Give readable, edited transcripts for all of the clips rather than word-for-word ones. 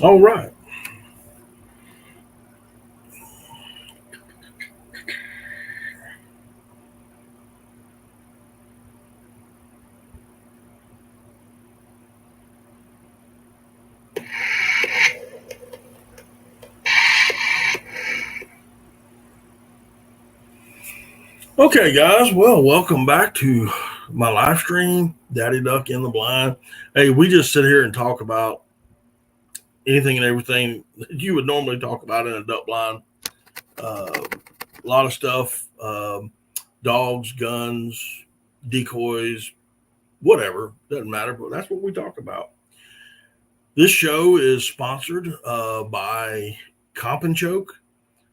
All right. Okay, guys. Well, welcome back to my live stream, Daddy Duck in the Blind. Hey, we just sit here and talk about anything and everything that you would normally talk about in a duck blind. A lot of stuff, dogs, guns, decoys, whatever. Doesn't matter, but that's what we talk about. This show is sponsored by Comp and Choke.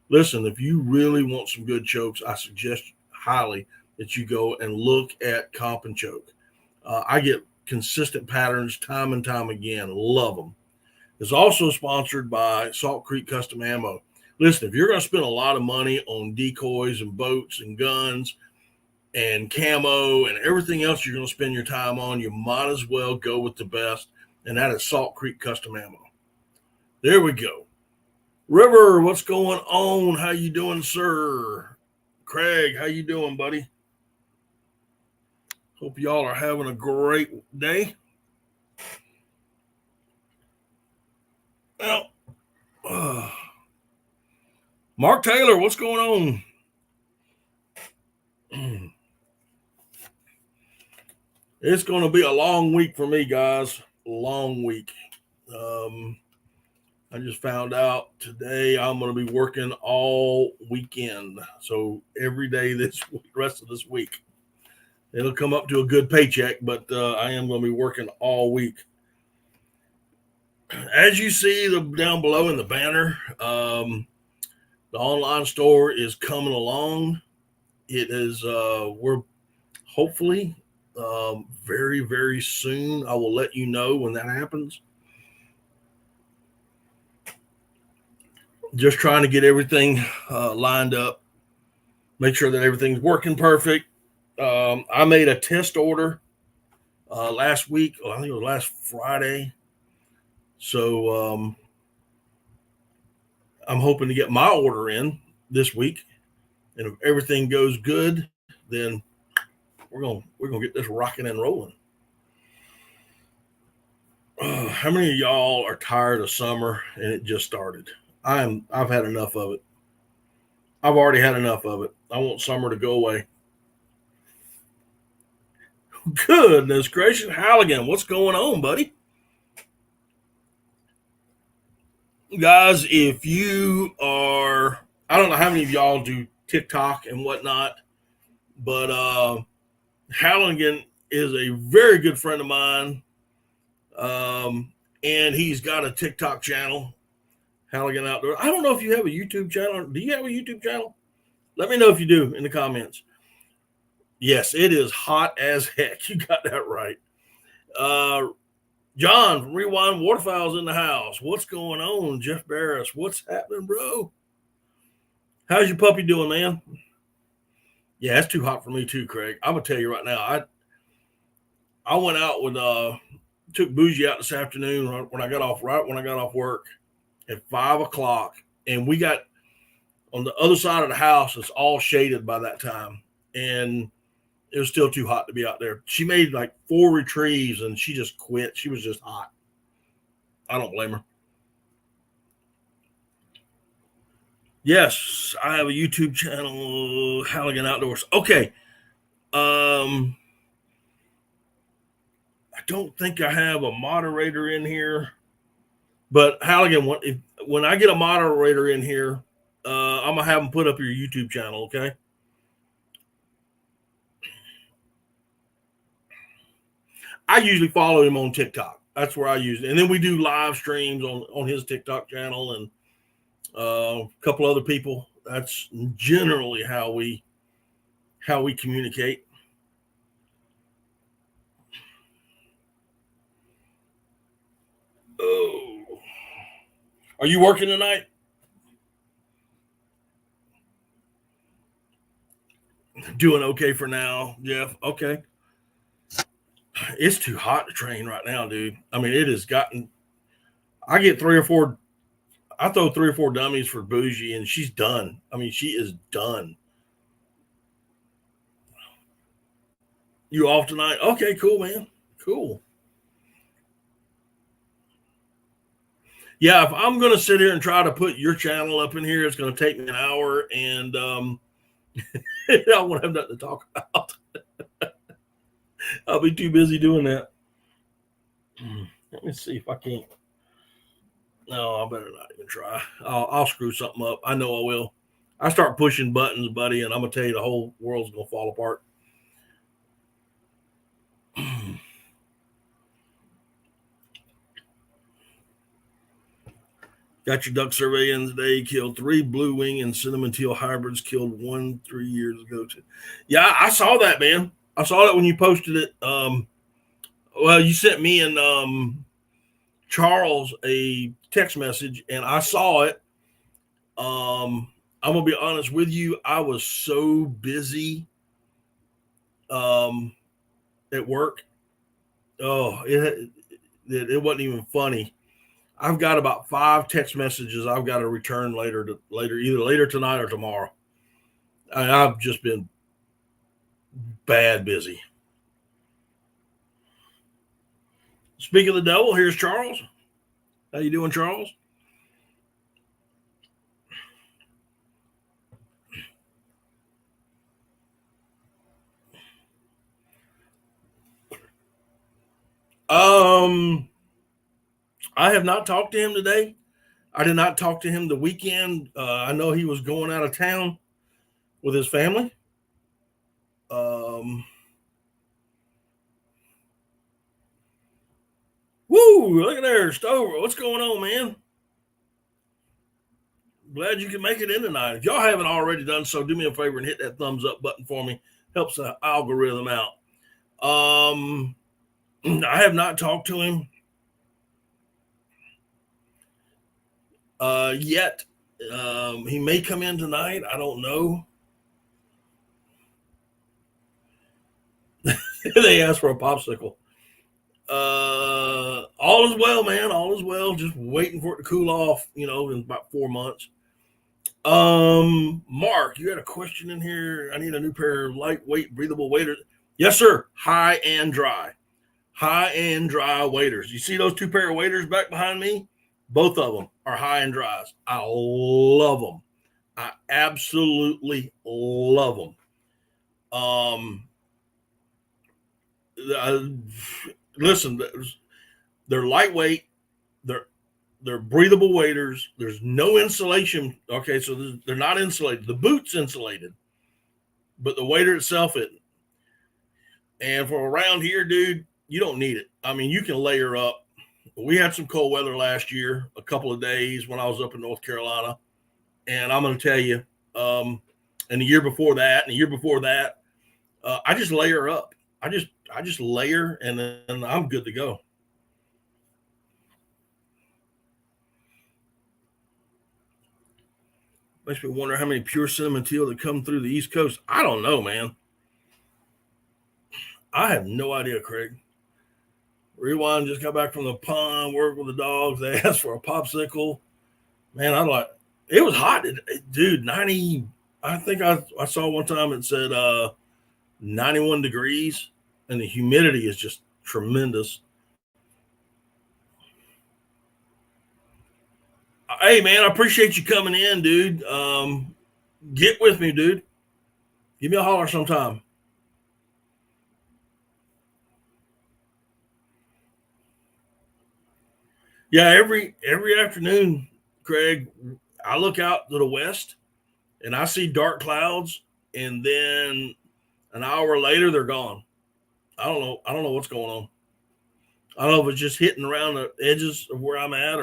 Listen, if you really want some good chokes, I suggest highly that you go and look at Comp and Choke. I get consistent patterns time and time again. Love them. It's also sponsored by Salt Creek Custom Ammo. Listen, if you're going to spend a lot of money on decoys and boats and guns and camo and everything else you're going to spend your time on, you might as well go with the best, and that is Salt Creek Custom Ammo. There we go. River, what's going on? How you doing, sir? Craig, how you doing, buddy? Hope y'all are having a great day. Well, Mark Taylor, what's going on? It's going to be a long week for me, guys. Long week. I just found out today I'm going to be working all weekend. So every day this week, rest of this week. It'll come up to a good paycheck, but I am going to be working all week. As you see down below in the banner, the online store is coming along. It is, we're hopefully very, very soon. I will let you know when that happens. Just trying to get everything lined up, make sure that everything's working perfect. I made a test order last week. I think it was last Friday. So I'm hoping to get my order in this week. And if everything goes good, then we're gonna get this rocking and rolling. How many of y'all are tired of summer and it just started? I've had enough of it. I've already had enough of it. I want summer to go away. Goodness gracious, Halligan, what's going on, buddy? Guys, if you are, I don't know how many of y'all do TikTok and whatnot, but Halligan is a very good friend of mine, and he's got a TikTok channel, Halligan Outdoors. I don't know if you have a YouTube channel. Do you have a YouTube channel? Let me know if you do in the comments. Yes, it is hot as heck. You got that right. John from Rewind Waterfowl's in the house. What's going on, Jeff Barris? What's happening, bro? How's your puppy doing, man? Yeah, it's too hot for me too, Craig. I'm gonna tell you right now. I went out with took Bougie out this afternoon when I got off work at 5:00, and we got on the other side of the house. It's all shaded by that time, and it was still too hot to be out there. She made like 4 retrieves and she just quit. She was just hot. I don't blame her. Yes, I have a YouTube channel, Halligan Outdoors. Okay. I don't think I have a moderator in here, but Halligan, when I get a moderator in here, I'm gonna have them put up your YouTube channel. Okay. I usually follow him on TikTok. That's where I use it, and then we do live streams on his TikTok channel and a couple other people. That's generally how we communicate. Oh, are you working tonight? Doing okay for now, Jeff. Okay. It's too hot to train right now, dude. I mean, it has gotten. I get 3 or 4. I throw 3 or 4 dummies for Bougie, and she's done. I mean, she is done. You off tonight? Okay, cool, man. Cool. Yeah, if I'm going to sit here and try to put your channel up in here, it's going to take me an hour, and I won't have nothing to talk about. I'll be too busy doing that. Let me see if I can't. No, I better not even try. I'll screw something up. I know I will. I start pushing buttons, buddy, and I'm going to tell you the whole world's going to fall apart. Got your duck survey in today. Killed 3 blue wing and cinnamon teal hybrids. Killed 1 3 years ago. Yeah, I saw that, man. I saw that when you posted it. Well, you sent me and Charles a text message, and I saw it. I'm gonna be honest with you. I was so busy at work. Oh, it wasn't even funny. I've got about 5 text messages I've got to return either later tonight or tomorrow. I've just been bad busy. Speaking of the devil, here's Charles. How you doing, Charles? I have not talked to him today. I did not talk to him the weekend. I know he was going out of town with his family. Woo! Look at there, Stover. What's going on, man? Glad you can make it in tonight. If y'all haven't already done so, do me a favor and hit that thumbs up button for me. Helps the algorithm out. I have not talked to him yet. He may come in tonight. I don't know. They asked for a popsicle. All is well, man. All is well. Just waiting for it to cool off, in about 4 months. Mark, you had a question in here. I need a new pair of lightweight, breathable waders. Yes, sir. High and dry. High and dry waders. You see those 2 pair of waders back behind me? Both of them are high and dries. I love them. I absolutely love them. Listen, they're lightweight. They're breathable waders. There's no insulation. Okay, so they're not insulated. The boot's insulated, but the wader itself isn't. And for around here, dude, you don't need it. I mean, you can layer up. We had some cold weather last year, a couple of days when I was up in North Carolina, and I'm going to tell you, and the year before that, I just layer up. I just layer, and then I'm good to go. Makes me wonder how many pure cinnamon teal that come through the East Coast. I don't know, man. I have no idea, Craig. Rewind just got back from the pond, worked with the dogs. They asked for a popsicle. Man, I'm like, it was hot, dude. 90. I think I saw one time it said 91 degrees, and the humidity is just tremendous. Hey, man, I appreciate you coming in, dude. Get with me, dude. Give me a holler sometime. Yeah, every afternoon, Craig, I look out to the west and I see dark clouds, and then an hour later they're gone. I don't know what's going on. I don't know if it's just hitting around the edges of where I'm at,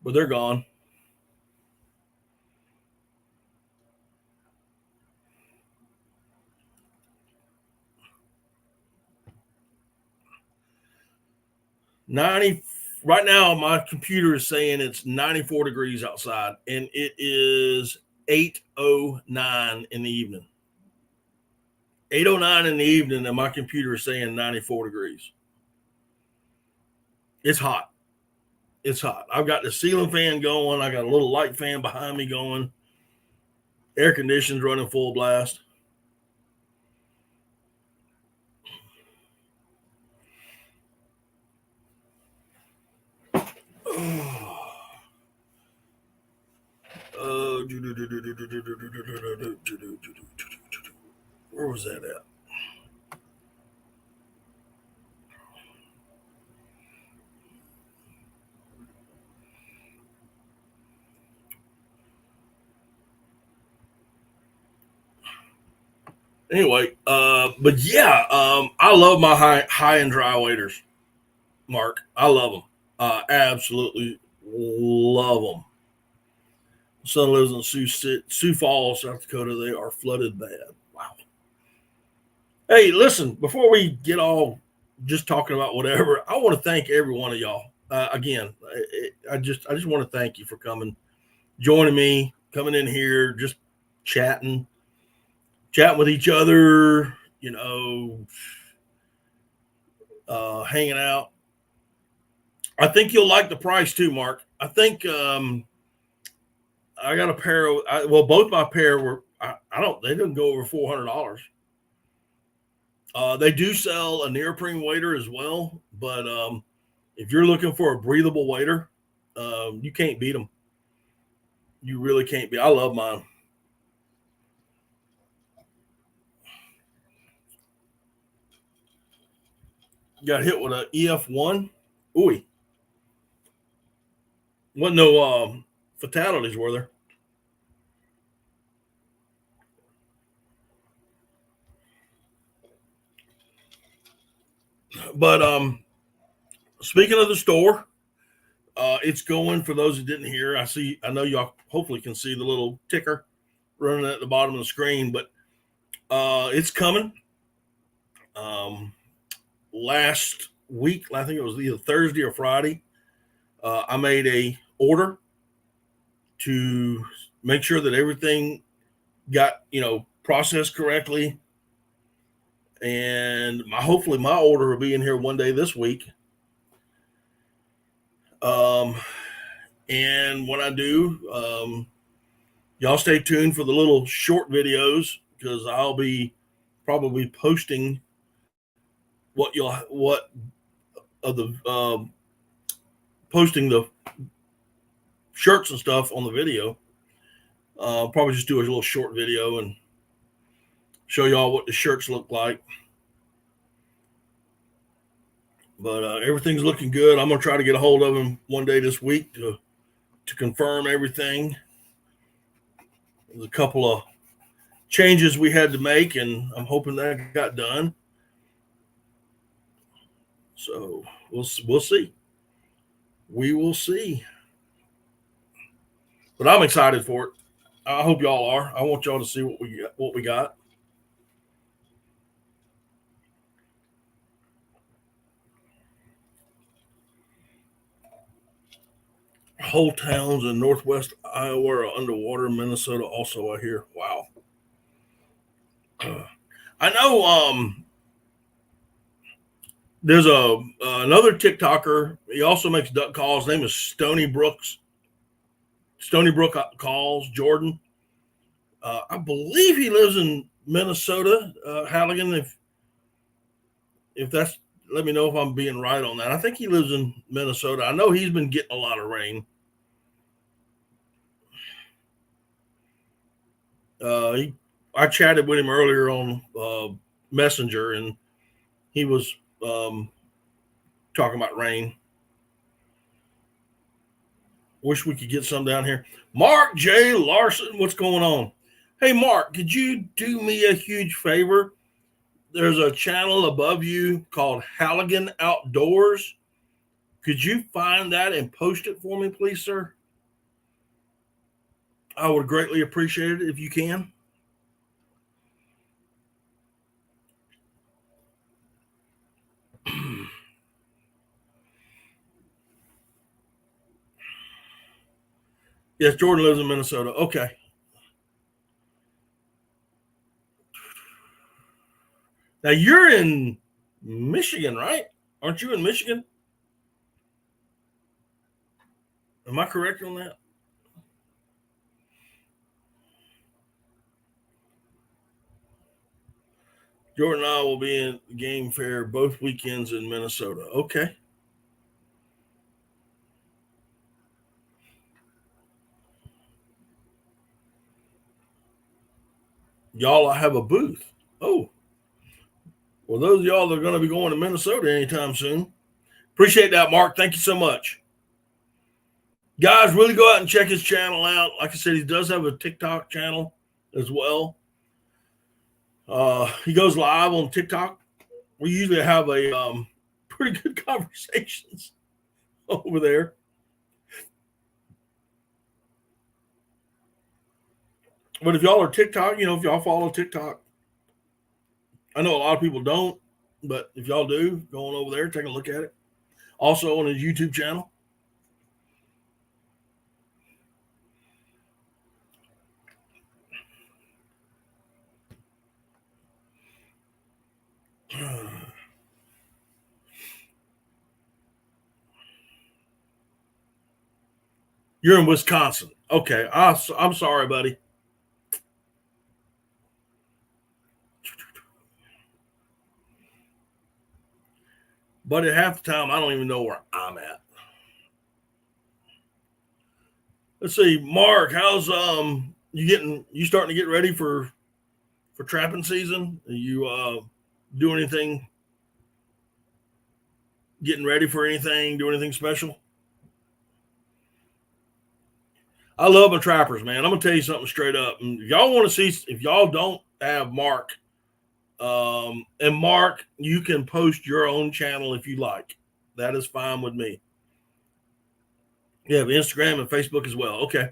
but they're gone. Right now, my computer is saying it's 94 degrees outside, and it is 8:09 in the evening. 8:09 in the evening, and my computer is saying 94 degrees. It's hot. It's hot. I've got the ceiling fan going. I got a little light fan behind me going. Air conditioning's running full blast. Where was that at? Anyway, but yeah, I love my high and dry waders, Mark. I love them. Absolutely love them. Son lives in Sioux Falls, South Dakota. They are flooded bad. Wow. Hey, listen, before we get all just talking about whatever, I want to thank every one of y'all. Again, I just want to thank you for coming, joining me, coming in here, just chatting with each other, hanging out. I think you'll like the price too, Mark. I think I got a pair of, both my pair were, they didn't go over $400. They do sell a neoprene wader as well, but if you're looking for a breathable wader, you can't beat them. You really can't beat. I love mine. Got hit with an EF1. Ooh. Wasn't no fatalities, were there? But speaking of the store, it's going, for those who didn't hear. I know y'all hopefully can see the little ticker running at the bottom of the screen, but it's coming. Last week, I think it was either Thursday or Friday, I made a order to make sure that everything got processed correctly, and hopefully my order will be in here one day this week. And when I do, y'all stay tuned for the little short videos, because I'll be probably posting posting the shirts and stuff on the video. Probably just do a little short video and show y'all what the shirts look like. But everything's looking good. I'm gonna try to get a hold of him one day this week to confirm everything. There's a couple of changes we had to make, and I'm hoping that got done. So we'll see. We will see. But I'm excited for it. I hope y'all are. I want y'all to see what we got. Whole towns in northwest Iowa are underwater. Minnesota also, I hear. Wow. I know. There's another TikToker. He also makes duck calls. His name is Stony Brook Calls, Jordan. I believe he lives in Minnesota, Halligan. If that's, let me know if I'm being right on that. I think he lives in Minnesota. I know he's been getting a lot of rain. I chatted with him earlier on Messenger, and he was talking about rain. Wish we could get some down here. Mark J. Larson, what's going on? Hey, Mark, could you do me a huge favor? There's a channel above you called Halligan Outdoors. Could you find that and post it for me, please, sir? I would greatly appreciate it if you can. Yes, Jordan lives in Minnesota. Okay. Now you're in Michigan, right? Aren't you in Michigan? Am I correct on that? Jordan and I will be in Game Fair both weekends in Minnesota. Okay. Y'all have a booth. Oh, well, those of y'all that are going to be going to Minnesota anytime soon. Appreciate that, Mark. Thank you so much. Guys, really go out and check his channel out. Like I said, he does have a TikTok channel as well. He goes live on TikTok. We usually have a pretty good conversations over there. But if y'all are TikTok, if y'all follow TikTok, I know a lot of people don't, but if y'all do, go on over there, take a look at it. Also on his YouTube channel. You're in Wisconsin. Okay. I'm sorry, buddy. But at half the time, I don't even know where I'm at. Let's see, Mark. How's you starting to get ready for trapping season? Are you do anything? Getting ready for anything? Do anything special? I love my trappers, man. I'm gonna tell you something straight up. And if y'all want to see, if y'all don't have Mark, and Mark, you can post your own channel if you like. That is fine with me. You have Instagram and Facebook as well. Okay.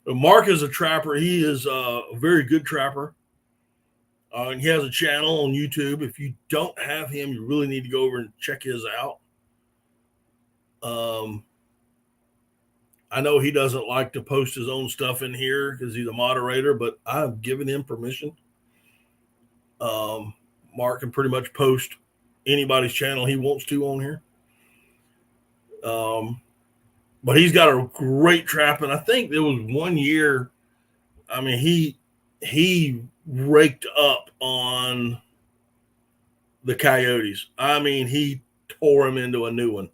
Mark is a trapper. He is a very good trapper. And he has a channel on YouTube. If you don't have him, you really need to go over and check his out. I know he doesn't like to post his own stuff in here because he's a moderator, but I've given him permission. Mark can pretty much post anybody's channel he wants to on here. But he's got a great trap, and I think there was one year. I mean, he raked up on the coyotes. I mean, he tore him into a new one.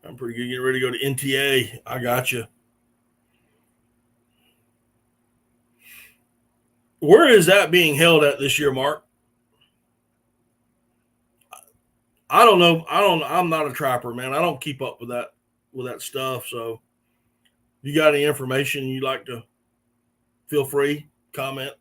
I'm pretty good. Getting ready to go to NTA. I got you. Where is that being held at this year, Mark? I don't know. I'm not a trapper, man. I don't keep up with that stuff. So, if you got any information you'd like to, feel free, comment.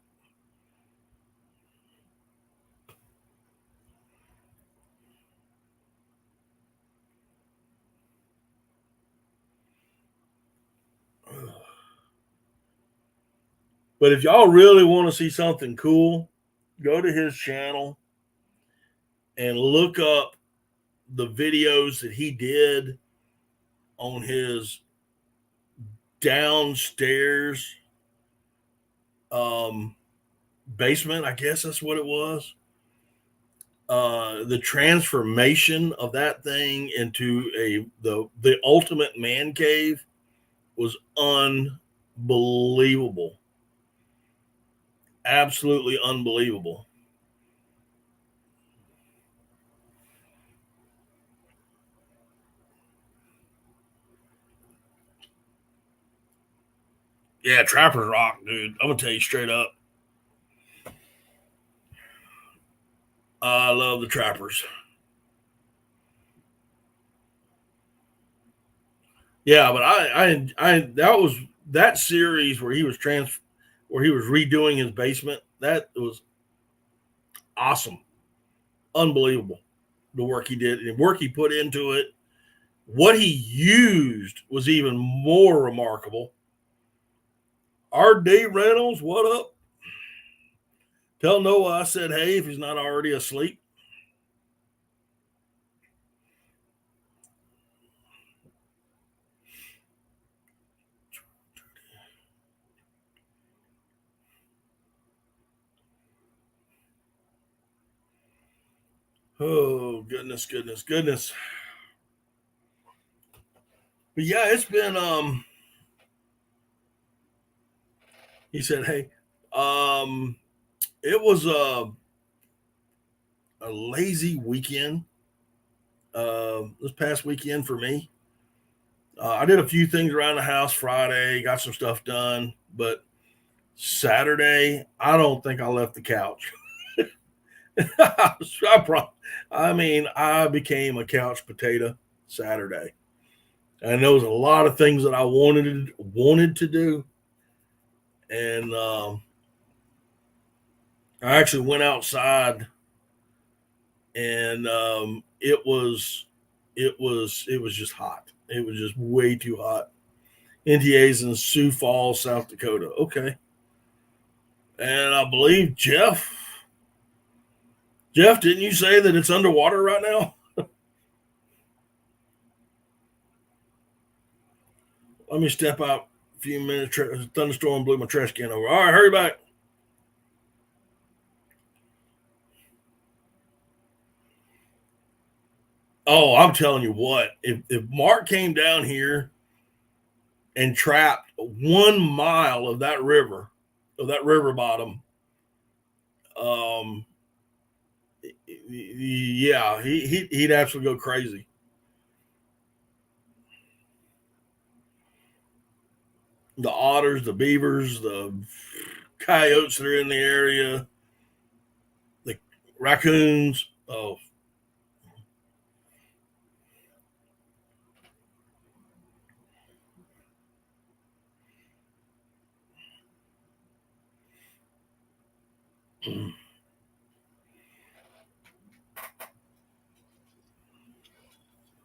But if y'all really want to see something cool, go to his channel and look up the videos that he did on his downstairs basement. I guess that's what it was. The transformation of that thing into the ultimate man cave was unbelievable. Absolutely unbelievable. Yeah, Trappers rock, dude. I'm gonna tell you straight up. I love the Trappers. Yeah, but I that was that series where he was where he was redoing his basement. That was awesome, unbelievable. The work he did and the work he put into it. What he used was even more remarkable. R.D. Reynolds, what up? Tell Noah I said hey if he's not already asleep. Oh, goodness. But yeah, it's been he said, hey, it was a lazy weekend this past weekend for me. I did a few things around the house Friday, got some stuff done, but Saturday, I don't think I left the couch. I mean, I became a couch potato Saturday, and there was a lot of things that I wanted to do, and I actually went outside, and it was just hot. It was just way too hot. NTA's in Sioux Falls, South Dakota. Okay, and I believe Jeff, didn't you say that it's underwater right now? Let me step out a few minutes. Thunderstorm blew my trash can over. All right, hurry back. Oh, I'm telling you what, if Mark came down here and trapped 1 mile of that river bottom, um, yeah, he'd absolutely go crazy. The otters, the beavers, the coyotes that are in the area, the raccoons. Oh,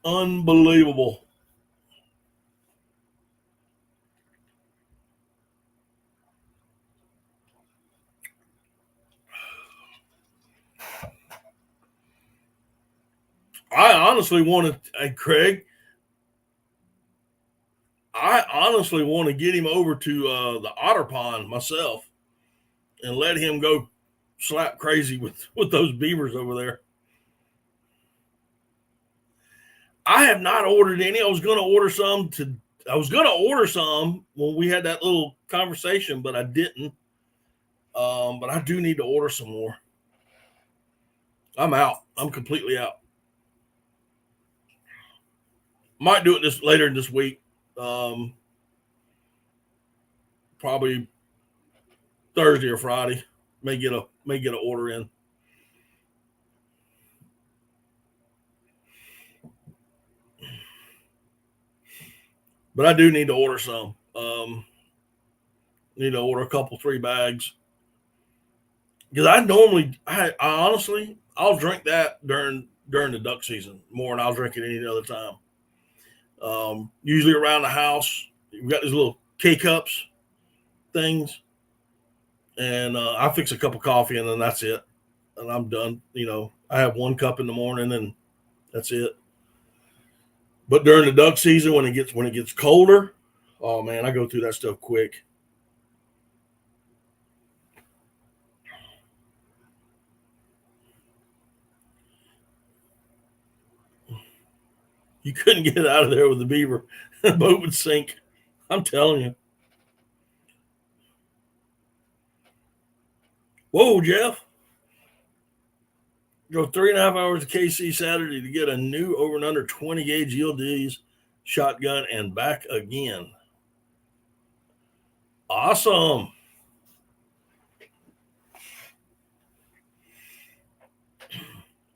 unbelievable. I honestly want to, hey, Craig, I honestly want to get him over to the otter pond myself and let him go slap crazy with those beavers over there. I have not ordered any. I was going to order some when we had that little conversation, but I didn't. But I do need to order some more. I'm out. I'm completely out. Might do it this later this week. Um, Probably Thursday or Friday. May get a order in. But I do need to order some. Need to order a couple 3 bags because I honestly, I'll drink that during the duck season more than I'll drink it any other time. Usually around the house, we've got these little K cups things, and I fix a cup of coffee and then that's it, and I'm done. I have 1 cup in the morning and that's it. But during the duck season, when it gets colder, oh man, I go through that stuff quick. You couldn't get out of there with the beaver. The boat would sink. I'm telling you. Whoa, Jeff. Drove 3.5 hours to KC Saturday to get a new over and under 20 gauge ELDs shotgun and back again. Awesome.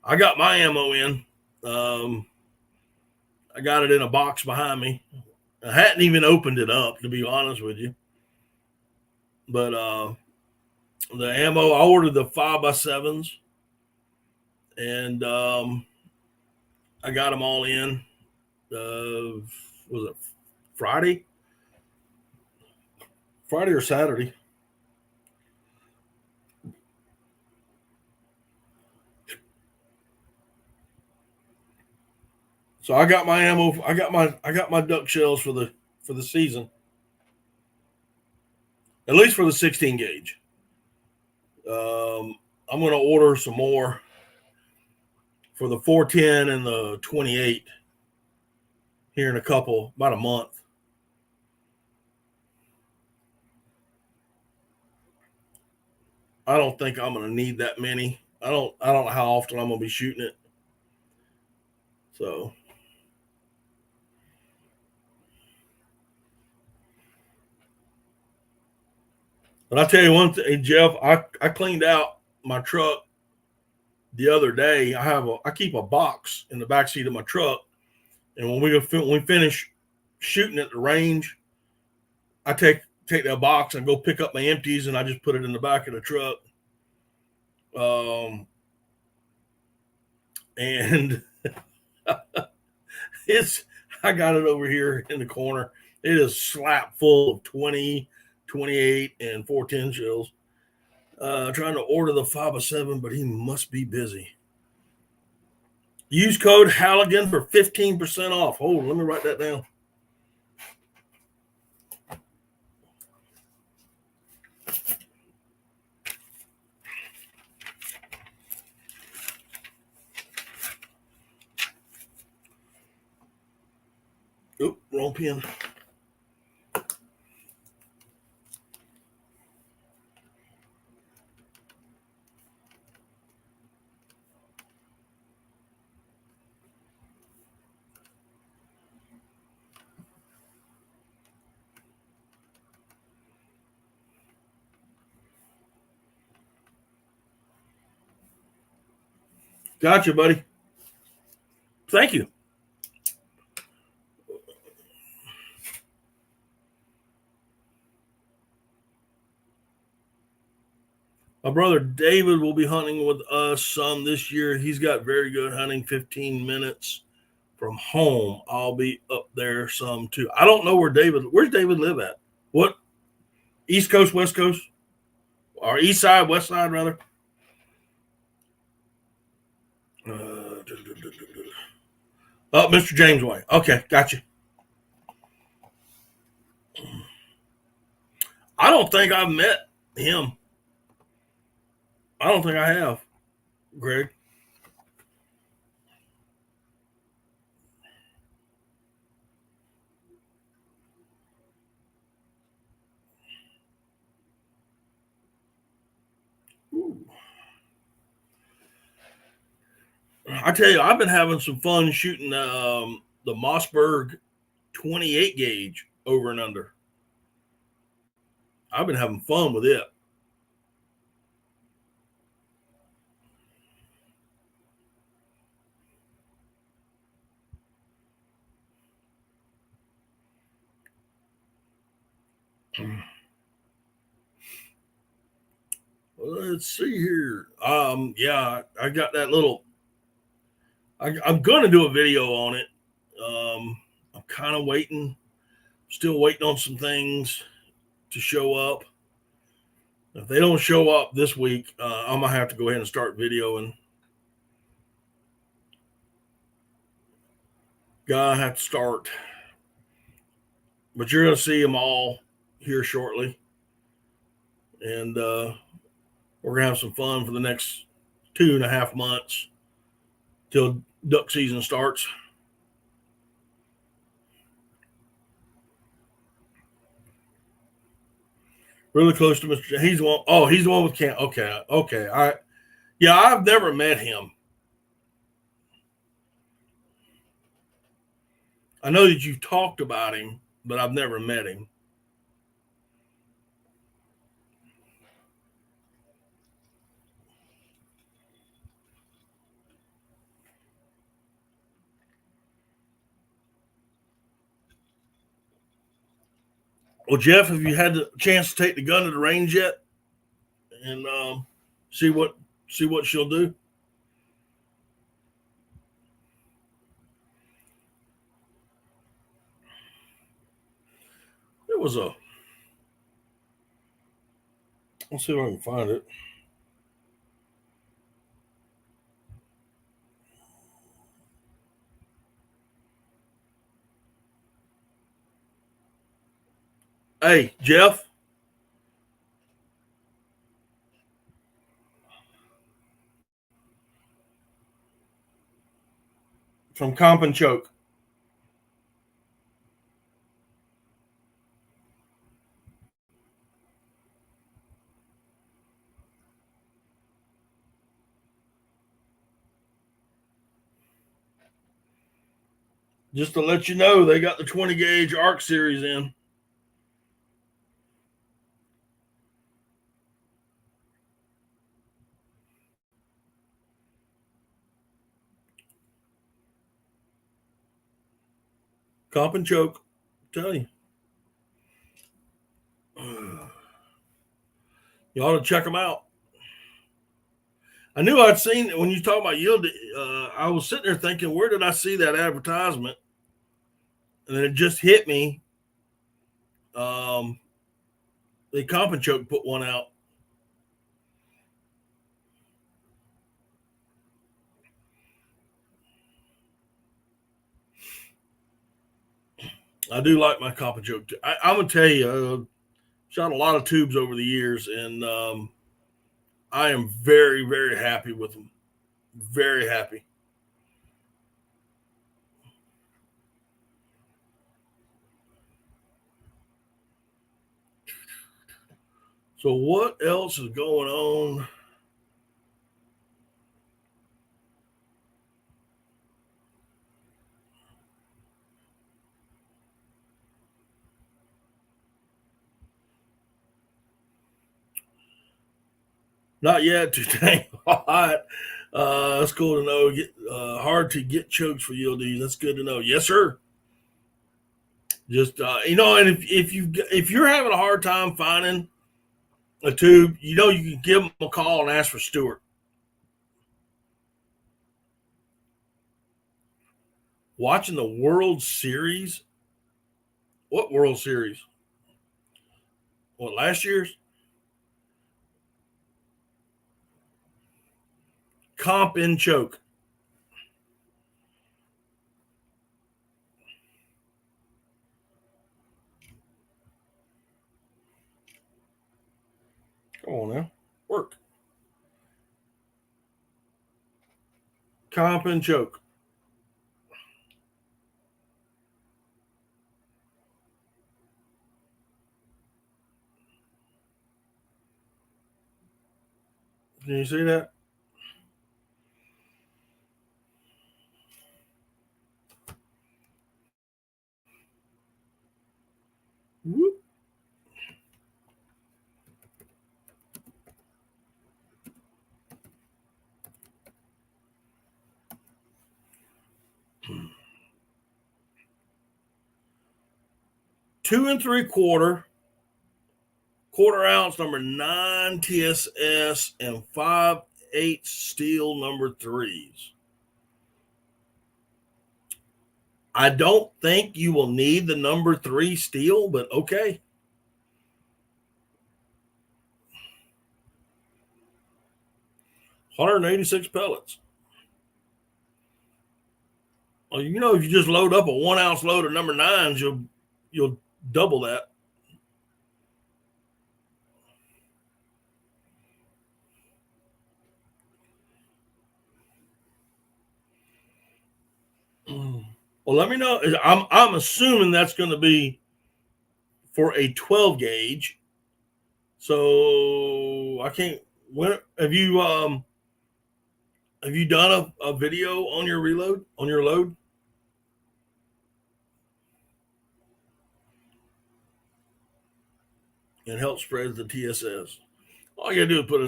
I got my ammo in. Um, I got it in a box behind me. I hadn't even opened it up, to be honest with you. But the ammo, I ordered the 5x7s, and I got them all in. Was it Friday? Friday or Saturday? So I got my ammo. I got my duck shells for the season, at least for the 16 gauge. I'm going to order some more for the 410 and the 28 here in about a month. I don't think I'm going to need that many. I don't know how often I'm going to be shooting it. So, but I'll tell you one thing, Jeff, I cleaned out my truck the other day. I keep a box in the back seat of my truck, and when we finish shooting at the range, I take that box and go pick up my empties, and I just put it in the back of the truck. And I got it over here in the corner. It is slap full of 20, 28, and 410 shells. Trying to order the 507, but he must be busy. Use code Halligan for 15% off. Hold on, let me write that down. Oop, wrong pen. Gotcha, buddy. Thank you. My brother David will be hunting with us some this year. He's got very good hunting, 15 minutes from home. I'll be up there some too. I don't know where's David live at? What? East Coast, West Coast? Or East Side, West Side, rather? Oh, Mr. James Way. Okay, gotcha. I don't think I've met him. I don't think I have, Greg. Ooh. I tell you, I've been having some fun shooting the Mossberg 28 gauge over and under. I've been having fun with it. Let's see here. Yeah, I got that little. I'm going to do a video on it. I'm kind of still waiting on some things to show up. If they don't show up this week, I'm gonna have to go ahead and start videoing. Gotta have to start, but you're gonna see them all here shortly, and we're gonna have some fun for the next 2.5 months till duck season starts. Really close to Mr. He's the one. Oh, he's the one with camp. Okay. I've never met him. I know that you've talked about him, but I've never met him. Well, Jeff, have you had the chance to take the gun to the range yet, and see what she'll do? It was a. Let's see if I can find it. Hey, Jeff. from Comp and Choke. Just to let you know, they got the 20 gauge ARC series in. Comp and Choke. I'm telling you. You ought to check them out. I knew I'd seen when you talk about yield. I was sitting there thinking, where did I see that advertisement? And then it just hit me. The Comp and Choke put one out. I do like my Comp and Choke. I'm gonna tell you, shot a lot of tubes over the years, and I am very, very happy with them. Very happy. So what else is going on? Not yet. Too dang hot. That's cool to know. Hard to get chokes for yield. That's good to know. Yes, sir. Just and if you're having a hard time finding a tube, you can give them a call and ask for Stuart. Watching the World Series. What World Series? What, last year's? Comp and Choke. Come on now. Work. Comp and Choke. Can you see that? Whoop. Two and 3/4, quarter ounce number 9 TSS, and 5/8 steel number 3s. I don't think you will need the number 3 steel, but okay. $186 pellets. Well, if you just load up a 1 ounce load of number 9s, you'll double that. Well, let me know. I'm assuming that's going to be for a 12 gauge. So I can't. When have you done a video on your reload on your load? And help spread the TSS. All you gotta do is put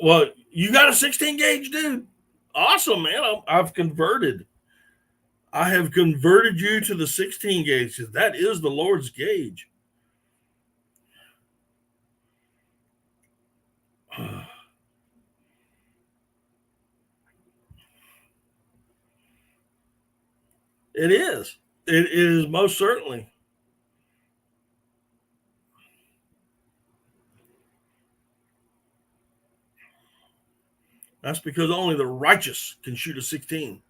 Well, you got a 16 gauge, dude. Awesome, man. I've converted. I have converted you to the 16 gauge. That is the Lord's gauge. It is. It is most certainly. That's because only the righteous can shoot a 16.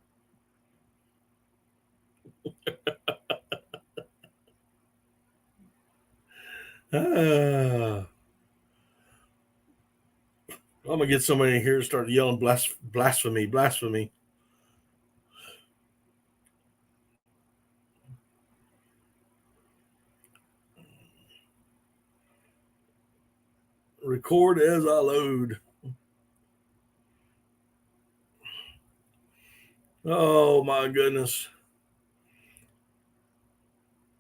I'm gonna get somebody in here to start yelling blasphemy, blasphemy. Record as I load. Oh my goodness.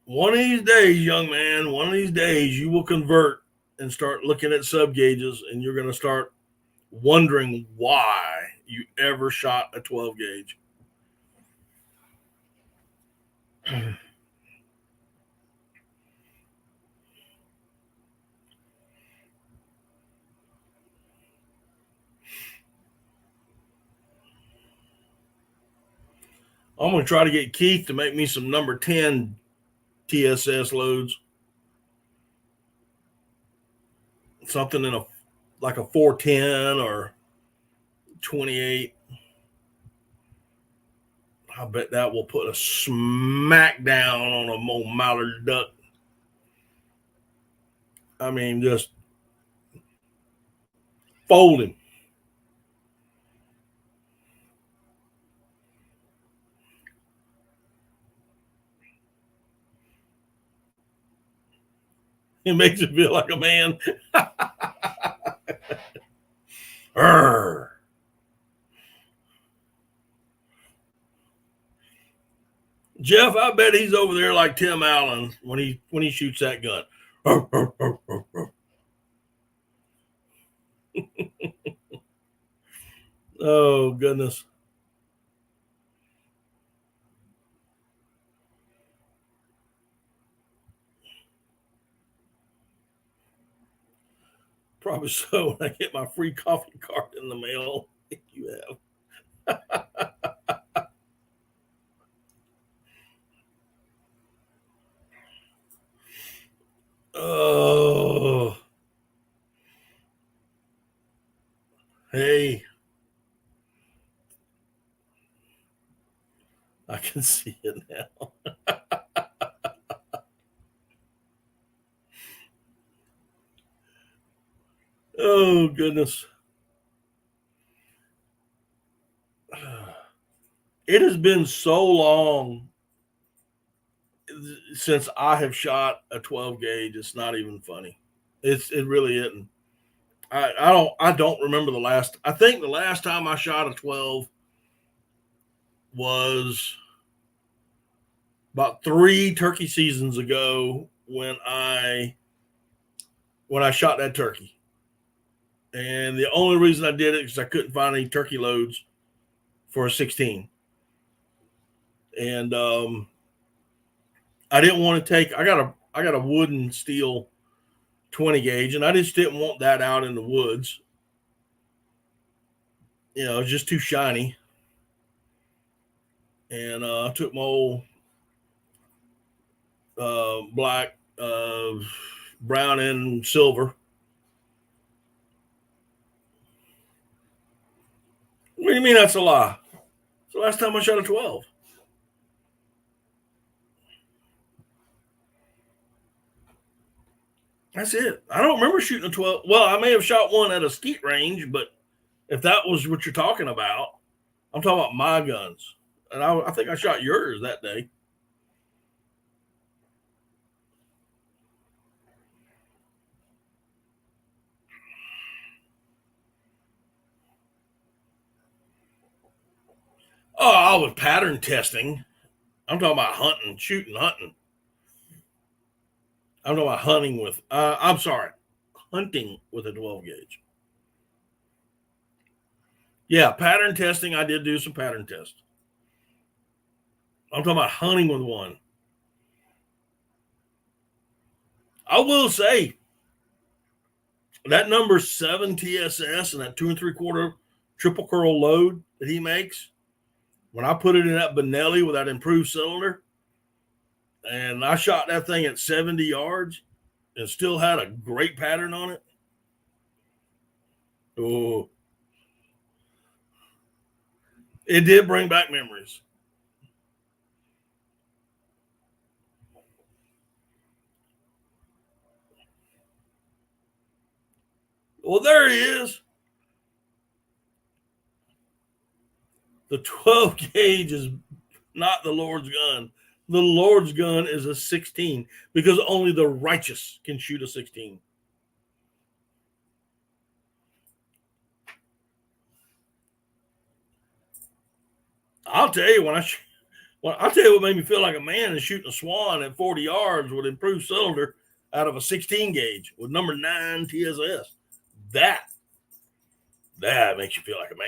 One of these days, young man, one of these days you will convert and start looking at sub gauges, and you're going to start wondering why you ever shot a 12 gauge. I'm going to try to get Keith to make me some number 10 TSS loads. Something in like a 410 or 28. I bet that will put a smack down on a old mallard duck. I mean, just fold him. It makes you feel like a man. Jeff, I bet he's over there like Tim Allen when he shoots that gun. Oh goodness. Probably so when I get my free coffee card in the mail. You have. Oh, hey, I can see it now. Oh goodness. It has been so long since I have shot a 12 gauge. It's not even funny. It really isn't. I don't remember the last. I think the last time I shot a 12 was about 3 turkey seasons ago when I shot that turkey. And the only reason I did it is I couldn't find any turkey loads for a 16. And I didn't want to take. I got a wooden steel 20 gauge, and I just didn't want that out in the woods. You know, it was just too shiny. And I took my old black, brown, and silver. What do you mean that's a lie? It's the last time I shot a 12. That's it. I don't remember shooting a 12. Well, I may have shot one at a skeet range, but if that was what you're talking about, I'm talking about my guns. And I think I shot yours that day. Oh, I was pattern testing. I'm talking about hunting, shooting, hunting. I'm talking about hunting with, I'm sorry, hunting with a 12 gauge. Yeah, pattern testing. I did do some pattern tests. I'm talking about hunting with one. I will say that number 7 TSS and that 2 3/4 triple curl load that he makes, when I put it in that Benelli with that improved cylinder, and I shot that thing at 70 yards and still had a great pattern on it. Oh, it did bring back memories. Well, there he is. The 12 gauge is not the Lord's gun. The Lord's gun is a 16 because only the righteous can shoot a 16. I'll tell you I'll tell you what made me feel like a man is shooting a swan at 40 yards with improved cylinder out of a 16 gauge with number 9 TSS. That makes you feel like a man.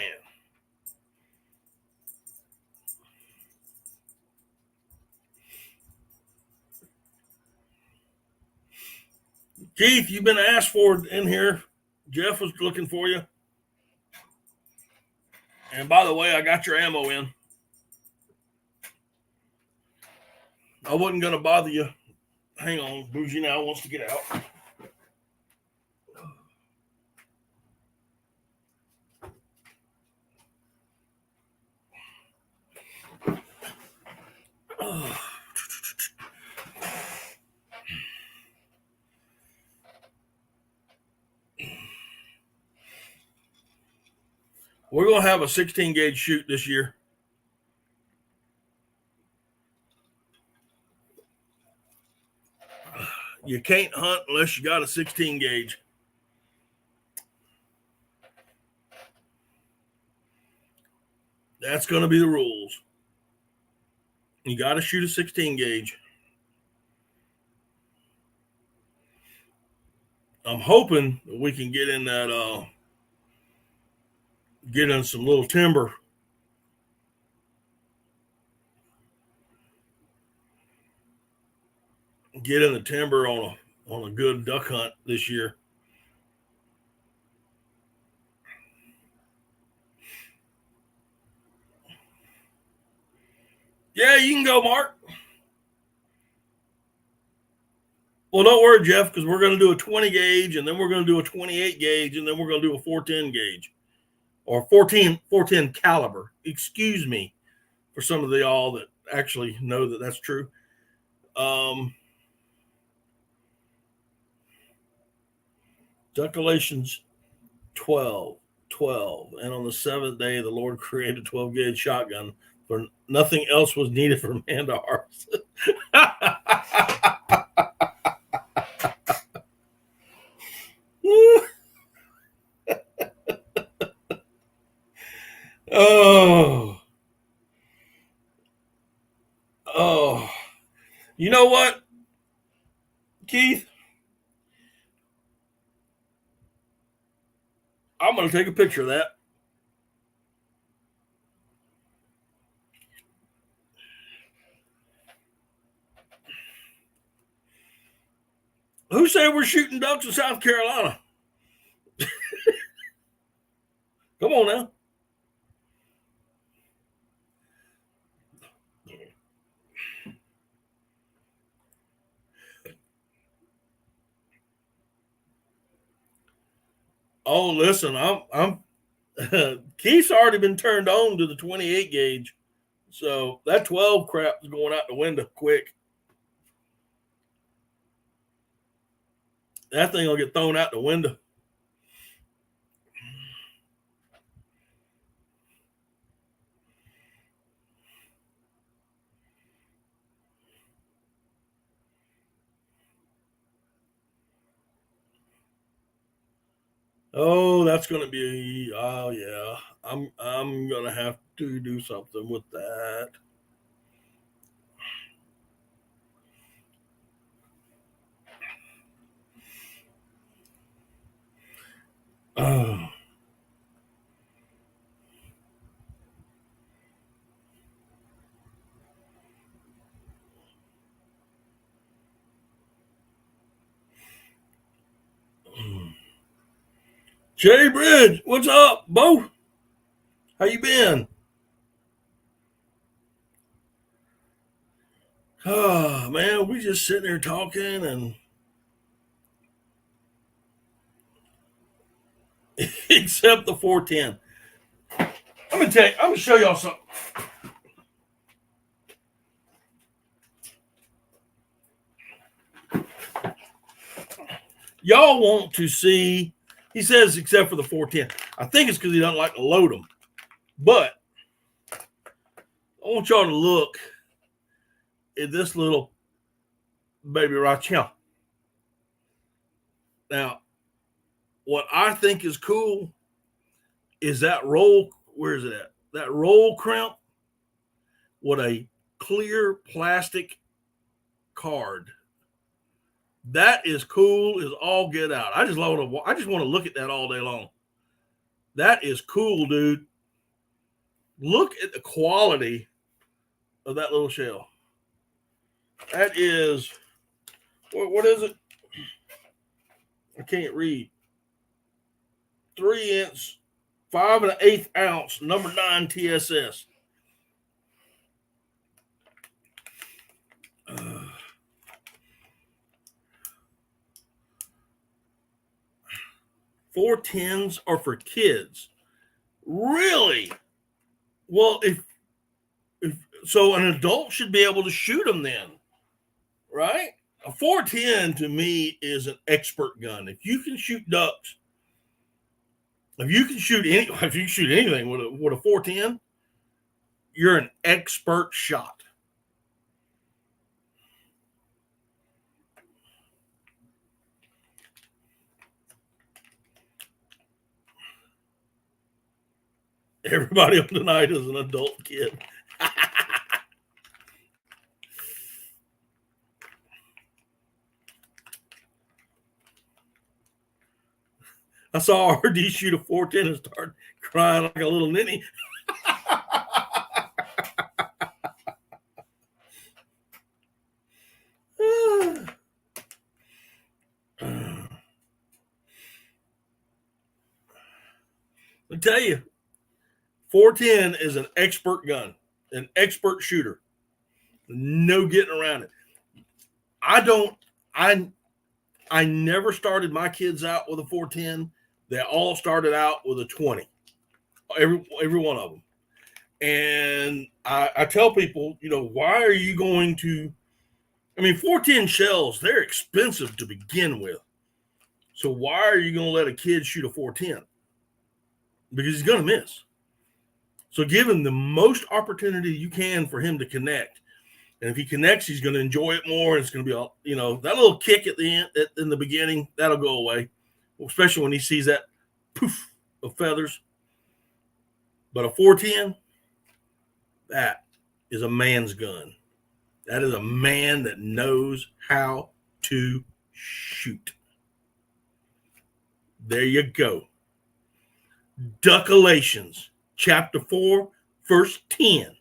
Keith, you've been asked for in here. Jeff was looking for you. And by the way, I got your ammo in. I wasn't going to bother you. Hang on. Bougie now wants to get out. We're going to have a 16 gauge shoot this year. You can't hunt unless you got a 16 gauge. That's going to be the rules. You got to shoot a 16 gauge. I'm hoping that we can get in that, get in some little timber. Get in the timber on a good duck hunt this year. Yeah, you can go, Mark. Well, don't worry, Jeff, because we're going to do a 20 gauge, and then we're going to do a 28 gauge, and then we're going to do a 410 gauge. Or 410 caliber. Excuse me for some of y'all that actually know that that's true. Declarations 12. And on the seventh day, the Lord created a 12 gauge shotgun, for nothing else was needed for man to harvest. Oh, you know what, Keith? I'm going to take a picture of that. Who said we're shooting ducks in South Carolina? Come on now. Oh, listen, I'm Keith's already been turned on to the 28 gauge. So that 12 crap is going out the window quick. That thing will get thrown out the window. Oh, that's going to be, oh yeah. I'm going to have to do something with that. Oh. Jay Bridge, what's up, Bo? How you been? Oh, man, we just sitting there talking and except the 410. I'm gonna show y'all something. Y'all want to see, he says, except for the 410. I think it's because he doesn't like to load them. But I want y'all to look at this little baby right here. Now, what I think is cool is that roll. Where is it at? That roll crimp with a clear plastic card. That is cool as all get out. I just want to look at that all day long. That is cool, dude. Look at the quality of that little shell. That is, what is it? I can't read. 3-inch, 5 1/8 ounce, number 9 TSS. 410s are for kids. Really? Well, if so, an adult should be able to shoot them then, right? A 410 to me is an expert gun. If you can shoot ducks, if you can shoot anything with a 410, you're an expert shot. Everybody on tonight is an adult kid. I saw RD shoot a 410 and start crying like a little ninny. I tell you, 410 is an expert gun, an expert shooter. No getting around it. I never started my kids out with a 410. They all started out with a 20. Every one of them. And I tell people, why are you going to, 410 shells, they're expensive to begin with. So why are you going to let a kid shoot a 410? Because he's going to miss. So give him the most opportunity you can for him to connect. And if he connects, he's going to enjoy it more. It's going to be, that little kick at the end, in the beginning, that'll go away, especially when he sees that poof of feathers. But a 410, that is a man's gun. That is a man that knows how to shoot. There you go. Duckalations, chapter 4, verse 10.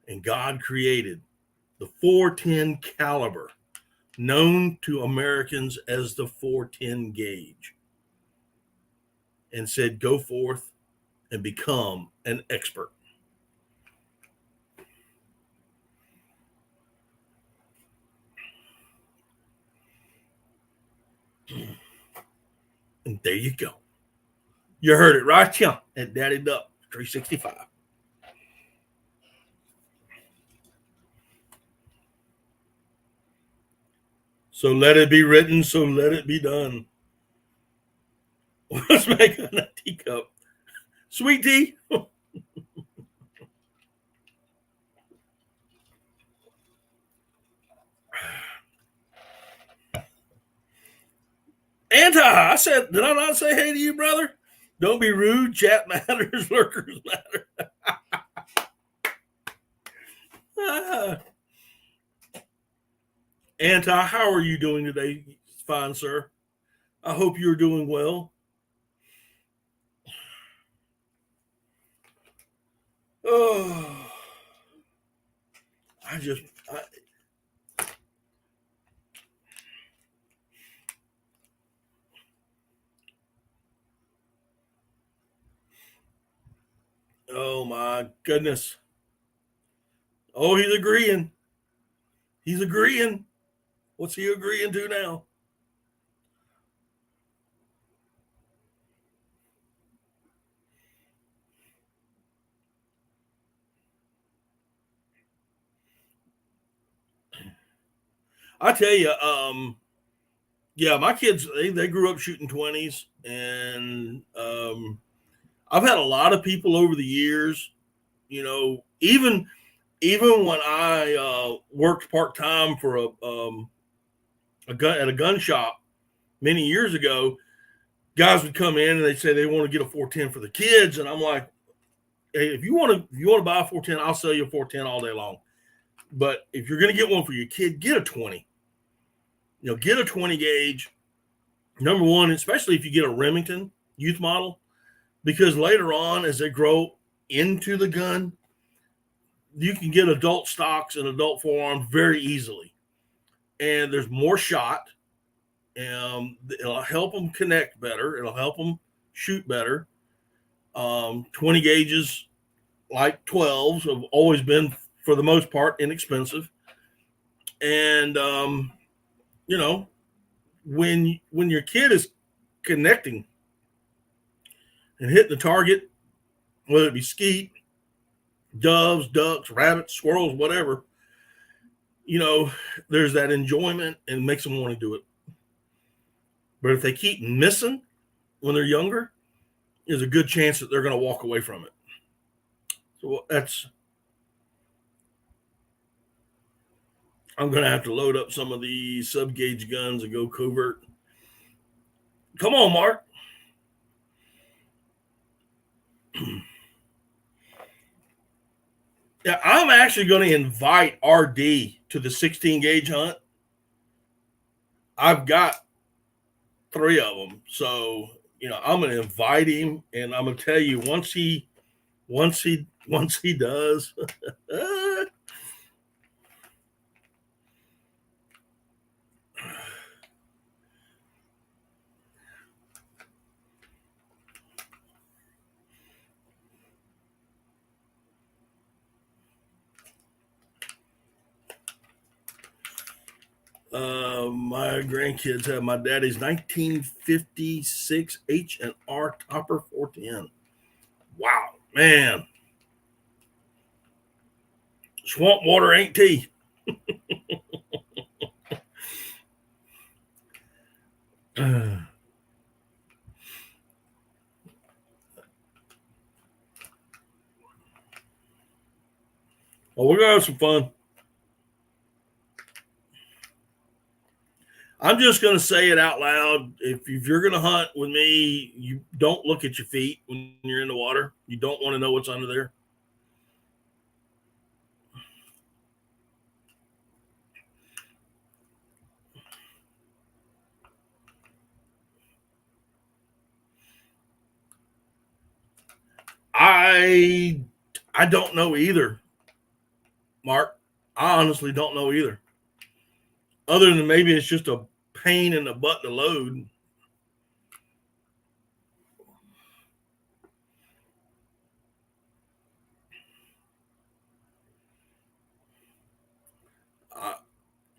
And God created the 410 caliber, known to Americans as the 410 gauge, and said, go forth and become an expert. And there you go. You heard it right here at Daddy Duck 365. So let it be written, so let it be done. Let's make a teacup. Sweet tea. I said, did I not say hey to you, brother? Don't be rude. Chat matters. Lurkers matter. How are you doing today, fine sir? I hope you're doing well. Oh, oh my goodness. Oh, he's agreeing. He's agreeing. What's he agreeing to now? I tell you, yeah, my kids, they grew up shooting 20s, and I've had a lot of people over the years You know, even when I worked part time for a gun at a gun shop many years ago, guys would come in and they'd say they want to get a 410 for the kids, and I'm like, hey, if you want to buy a 410, I'll sell you a 410 all day long. But if you're going to get one for your kid, get a 20. You know, get a 20 gauge. Number one, especially if you get a Remington youth model, because later on, as they grow into the gun, you can get adult stocks and adult forearms very easily. And there's more shot. It'll help them connect better. It'll help them shoot better. 20 gauges, like 12s, have always been, for the most part, inexpensive. And, you know, when your kid is connecting and hitting the target, whether it be skeet, doves, ducks, rabbits, squirrels, whatever, you know, there's that enjoyment and makes them want to do it. But if they keep missing when they're younger, there's a good chance that they're going to walk away from it. So I'm going to have to load up some of the sub-gauge guns and go covert. Come on, Mark. Yeah, I'm actually going to invite RD to the 16 gauge hunt. I've got 3 of them. So, you know, I'm going to invite him, and I'm going to tell you, once he does, my grandkids have my daddy's 1956 H&R Topper 410. Wow, man. Swamp water ain't tea. Well, we're going to have some fun. I'm just going to say it out loud. If you're going to hunt with me, you don't look at your feet when you're in the water. You don't want to know what's under there. I don't know either, Mark. I honestly don't know either. Other than maybe it's just a pain in the butt to load.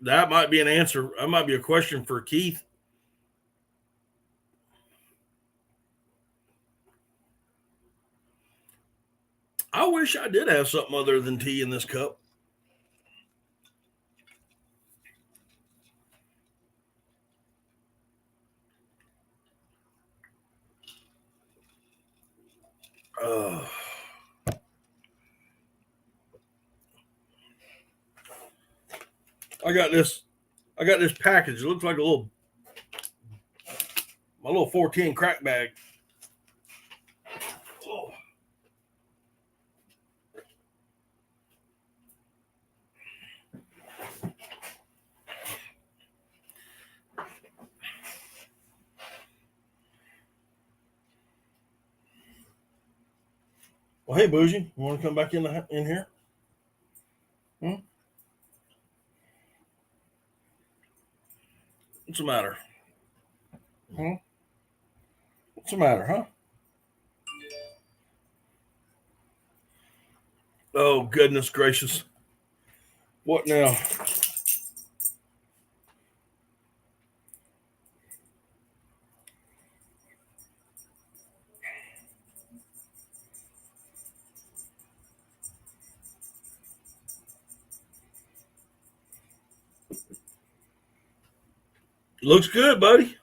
That might be an answer. That might be a question for Keith. I wish I did have something other than tea in this cup. I got this package. It looks like my little 410 crack bag. Oh. Well, hey, Bougie, you want to come back in here? What's the matter? What's the matter, huh? Oh, goodness gracious. What now? Looks good, buddy.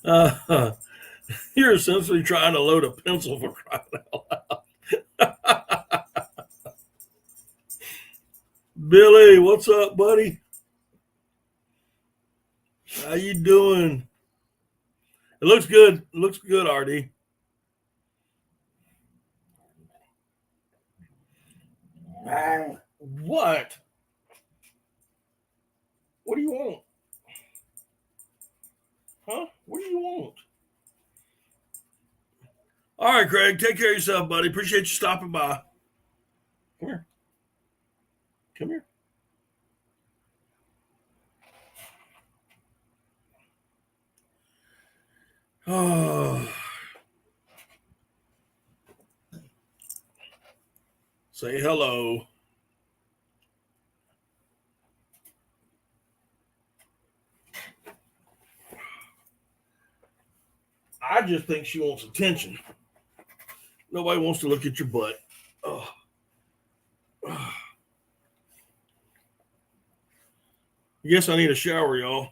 uh, you're essentially trying to load a pencil for crying out loud. Billy, what's up, buddy? How you doing? It looks good. It looks good, RD. What? What do you want? Huh? What do you want? All right, Craig. Take care of yourself, buddy. Appreciate you stopping by. Come here. Come here. Oh. Say hello. I just think she wants attention. Nobody wants to look at your butt. Oh. I guess I need a shower, y'all.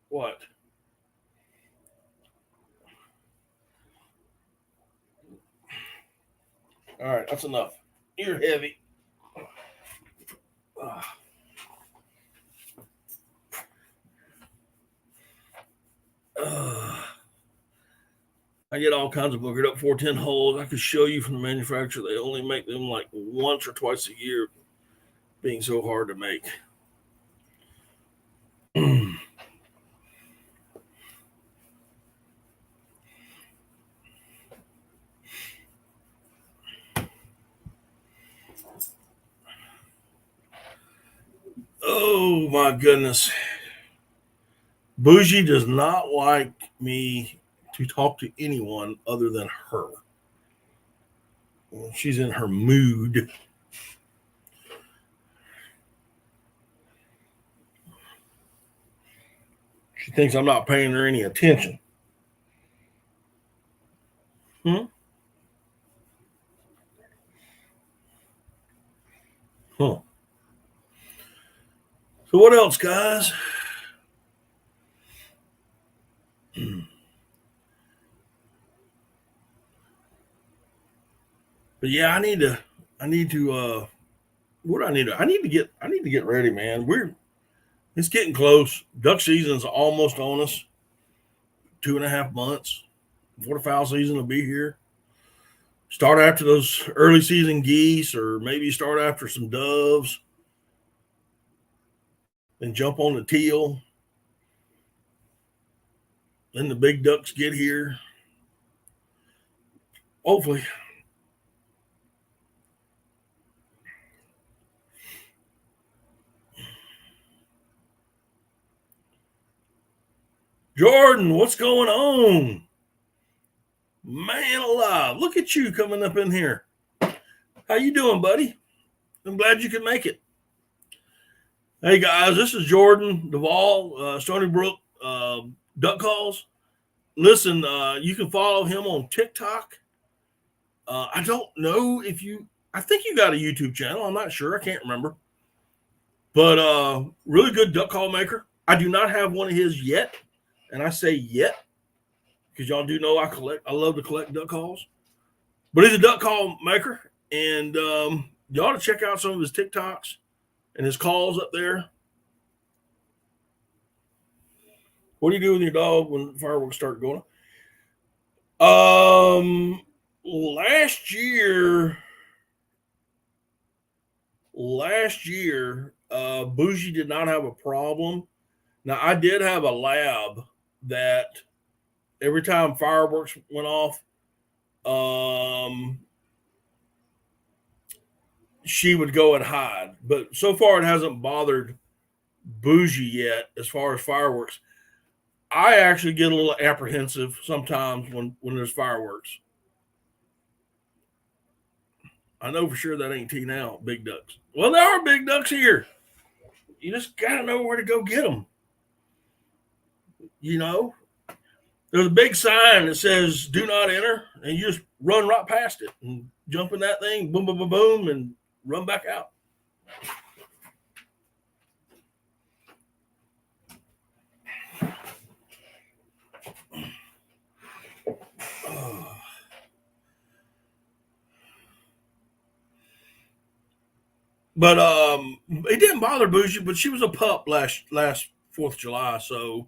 What? All right, that's enough. You're heavy. I get all kinds of boogered up 410 holes. I could show you from the manufacturer. They only make them like once or twice a year, being so hard to make. Oh my goodness. Bougie does not like me to talk to anyone other than her. She's in her mood. She thinks I'm not paying her any attention. Hmm? Huh. So what else, guys? But yeah, I need to what do I need to I need to get ready, man. It's getting close. Duck season's almost on us. 2.5 months. Waterfowl season will be here. Start after those early season geese, or maybe start after some doves, then jump on the teal. Then the big ducks get here. Hopefully. Jordan, what's going on? Man alive, look at you coming up in here. How you doing, buddy? I'm glad you could make it. Hey guys, this is Jordan Duvall, Stony Brook Duck Calls. Listen, you can follow him on TikTok. I don't know if I think you got a YouTube channel. I'm not sure. I can't remember. But really good duck call maker. I do not have one of his yet. And I say yet because y'all do know I love to collect duck calls. But he's a duck call maker. And you ought to check out some of his TikToks and his calls up there. What do you do with your dog when fireworks start going? Last year, Bougie did not have a problem. Now, I did have a lab that every time fireworks went off, she would go and hide. But so far, it hasn't bothered Bougie yet as far as fireworks. I actually get a little apprehensive sometimes when there's fireworks. I know for sure that ain't T now, big ducks. Well, there are big ducks here. You just got to know where to go get them. You know, there's a big sign that says "Do not enter," and you just run right past it and jump in that thing, boom, boom, boom, boom, and run back out. But it didn't bother Bougie, but she was a pup last 4th of July, so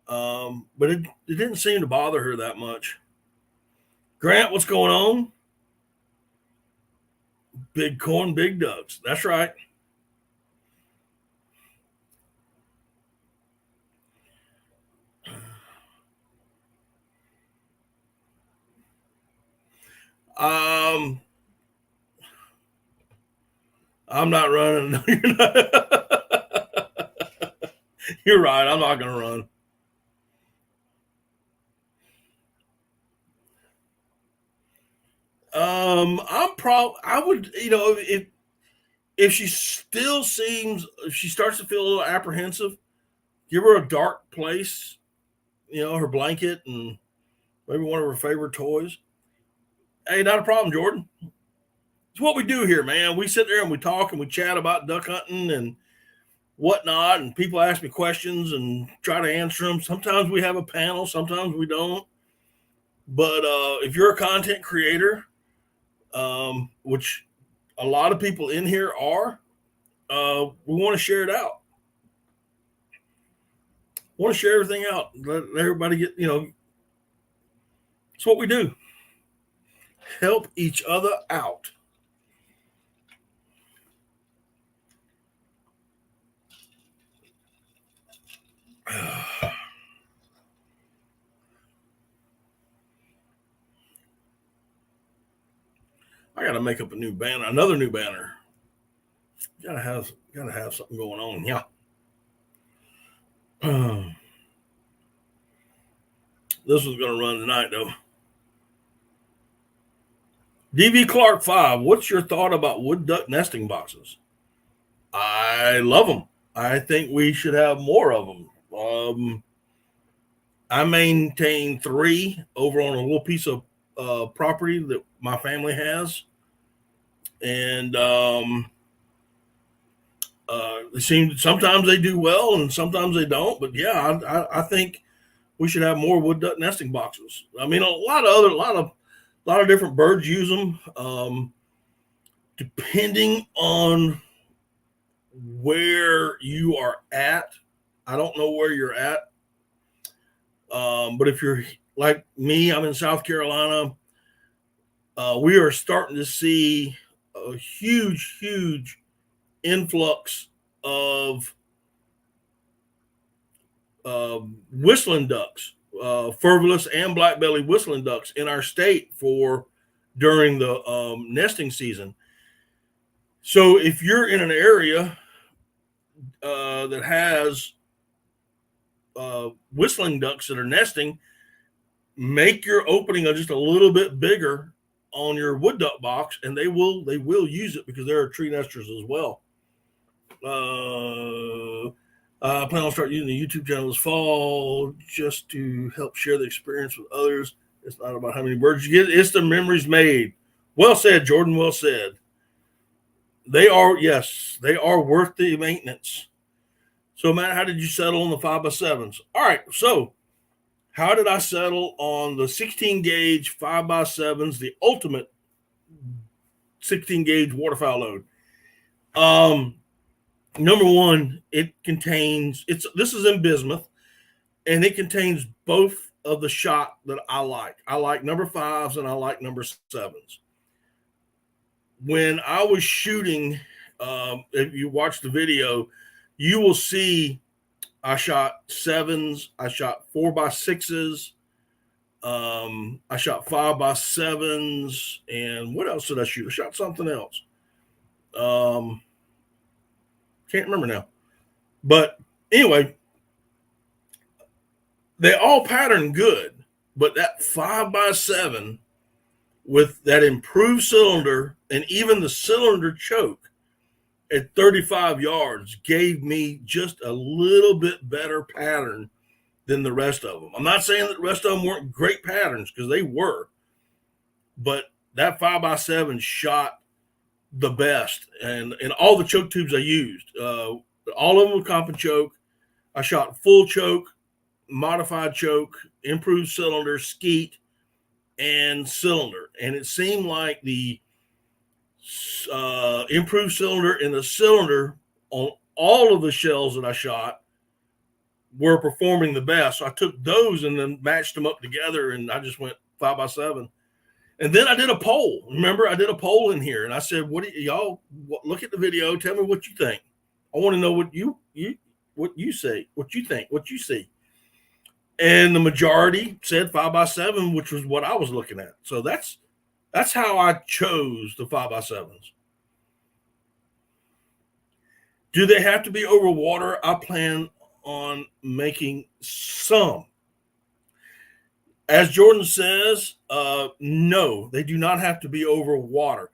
but it didn't seem to bother her that much. Grant, what's going on? Big corn, big ducks. That's right. I'm not running. No, you're not. You're right. I'm not going to run. I would, if she still seems, if she starts to feel a little apprehensive, give her a dark place, her blanket and maybe one of her favorite toys. Hey, not a problem, Jordan. It's what we do here, man. We sit there and we talk and we chat about duck hunting and whatnot, and people ask me questions and try to answer them. Sometimes we have a panel, sometimes we don't. But if you're a content creator, which a lot of people in here are, we want to share it out. We want to share everything out. Let everybody get, it's what we do. Help each other out. I got to make up a new banner, another new banner. Gotta have something going on. Yeah. This was going to run tonight, though. DV Clark 5, what's your thought about wood duck nesting boxes? I love them. I think we should have more of them. I maintain 3 over on a little piece of property that my family has. And they seem, sometimes they do well and sometimes they don't. But yeah, I think we should have more wood duck nesting boxes. I mean, a lot of different birds use them. Depending on where you are at, I don't know where you're at. But if you're like me, I'm in South Carolina. We are starting to see a huge influx of whistling ducks, furvulous and black-bellied whistling ducks in our state during the nesting season. So if you're in an area that has whistling ducks that are nesting, make your opening just a little bit bigger on your wood duck box, and they will use it because they're tree nesters as well. I plan on starting using the YouTube channel this fall just to help share the experience with others. It's not about how many birds you get; it's the memories made. Well said, Jordan. Well said. They are worth the maintenance. So, Matt, how did you settle on the 5x7s? All right, so how did I settle on the 16 gauge 5x7s, the ultimate 16 gauge waterfowl load? Number one, this is in bismuth, and it contains both of the shot that I like. I like number 5s and I like number 7s. When I was shooting, if you watch the video, you will see I shot 7s, I shot 4x6s, I shot 5x7s, and what else did I shoot? I shot something else. Can't remember now. But anyway, they all pattern good, but that 5x7 with that improved cylinder and even the cylinder choke at 35 yards gave me just a little bit better pattern than the rest of them. I'm not saying that the rest of them weren't great patterns, because they were, but that 5x7 shot the best. And all the choke tubes I used, all of them were comp and choke. I shot full choke, modified choke, improved cylinder, skeet, and cylinder. And it seemed like the improved cylinder and the cylinder on all of the shells that I shot were performing the best. So I took those and then matched them up together, and I just went 5x7. And then I did a poll. Remember, I did a poll in here, and I said, "What do y'all look at the video? Tell me what you think. I want to know what you say, what you think, what you see." And the majority said 5x7, which was what I was looking at. So that's how I chose the 5x7s. Do they have to be over water? I plan on making some. As Jordan says, no, they do not have to be over water.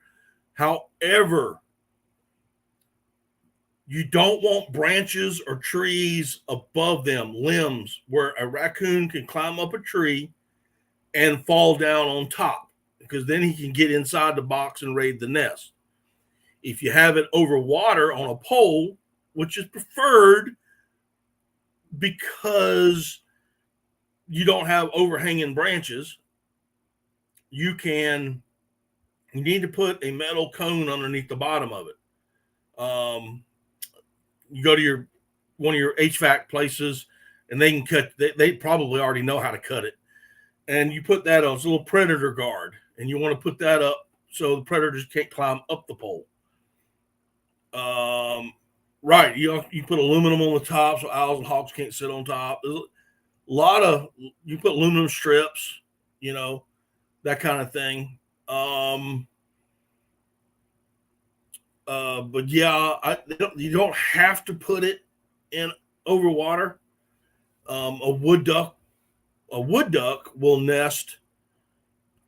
However, you don't want branches or trees above them, limbs, where a raccoon can climb up a tree and fall down on top, because then he can get inside the box and raid the nest. If you have it over water on a pole, which is preferred because you don't have overhanging branches, you need to put a metal cone underneath the bottom of it. You go to one of your HVAC places, and they can cut. They probably already know how to cut it, and you put that on. It's a little predator guard, and you want to put that up so the predators can't climb up the pole. Right, you put aluminum on the top so owls and hawks can't sit on top. There's a lot of, you put aluminum strips, that kind of thing. But yeah, you don't have to put it in over water. A wood duck will nest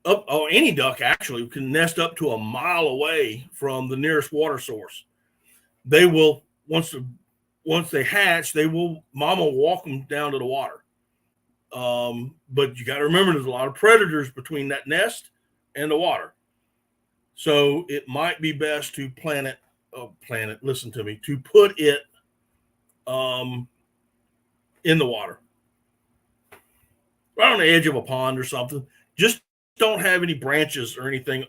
up, or any duck actually can nest up to a mile away from the nearest water source. They will, once they hatch, mama will walk them down to the water. But you got to remember, there's a lot of predators between that nest and the water. So it might be best to listen to me, to put it in the water, right on the edge of a pond or something. Just don't have any branches or anything.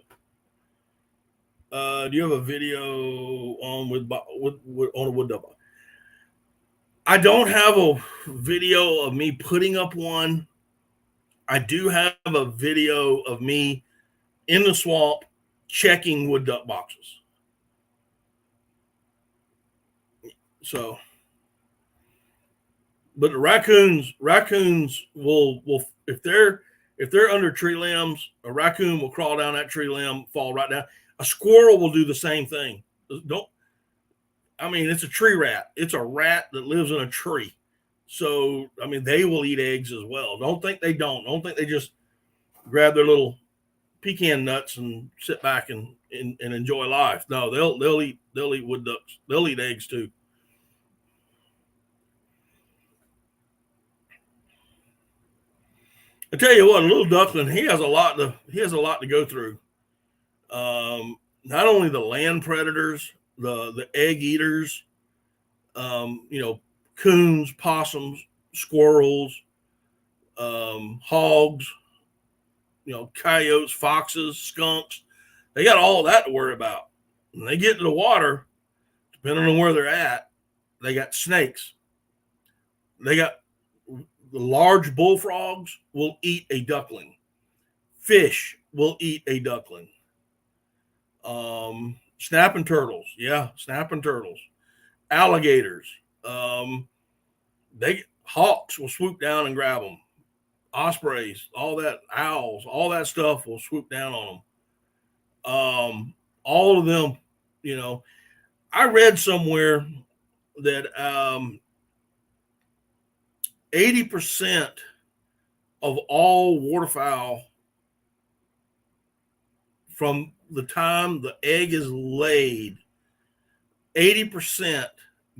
Do you have a video on a wood duck? I don't have a video of me putting up one. I do have a video of me in the swamp checking wood duck boxes. So, but the raccoons will if they're under tree limbs, a raccoon will crawl down that tree limb, fall right down. A squirrel will do the same thing. It's a tree rat. It's a rat that lives in a tree. So, they will eat eggs as well. Don't think they don't. Don't think they just grab their little pecan nuts and sit back and enjoy life. No, they'll eat wood ducks. They'll eat eggs too. I tell you what, a little duckling, he has a lot to go through. Not only the land predators, the egg eaters, coons, possums, squirrels, hogs, coyotes, foxes, skunks. They got all that to worry about. When they get to the water, depending on where they're at, they got snakes. They got the large bullfrogs will eat a duckling. Fish will eat a duckling. Snapping turtles. Yeah, snapping turtles. Alligators. Hawks will swoop down and grab them. Ospreys, all that, owls, all that stuff will swoop down on them. All of them, I read somewhere that 80% of all waterfowl, from the time the egg is laid, 80%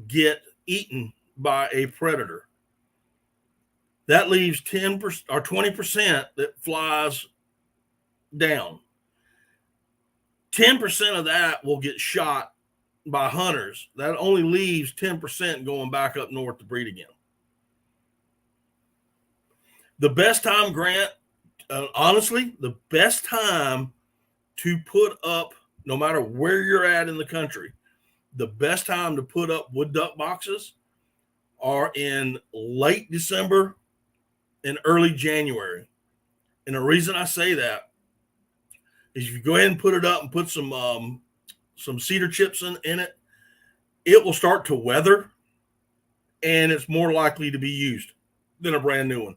get eaten by a predator. That leaves 10% or 20% that flies down. 10% of that will get shot by hunters. That only leaves 10% going back up north to breed again. The best time, Grant, honestly, the best time to put up, no matter where you're at in the country, the best time to put up wood duck boxes are in late December and early January. And the reason I say that is if you go ahead and put it up and put some cedar chips in it, it will start to weather and it's more likely to be used than a brand new one.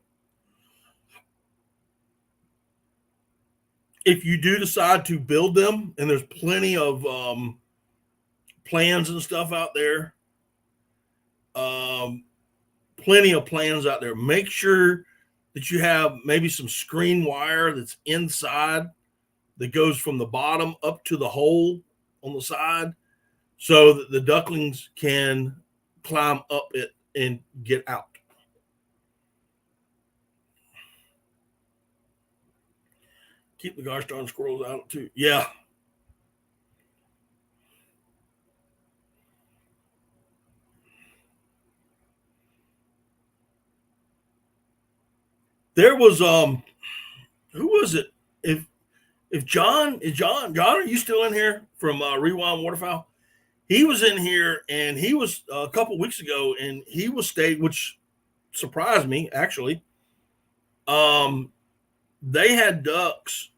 If you do decide to build them, and there's plenty of plans and stuff out there, plenty of plans out there, make sure that you have maybe some screen wire that's inside that goes from the bottom up to the hole on the side so that the ducklings can climb up it and get out. Keep the gosh darn squirrels out too. Yeah. There was who was it? If John, are you still in here from Rewind Waterfowl? He was in here and he was a couple weeks ago and he was stayed, which surprised me actually. They had ducks.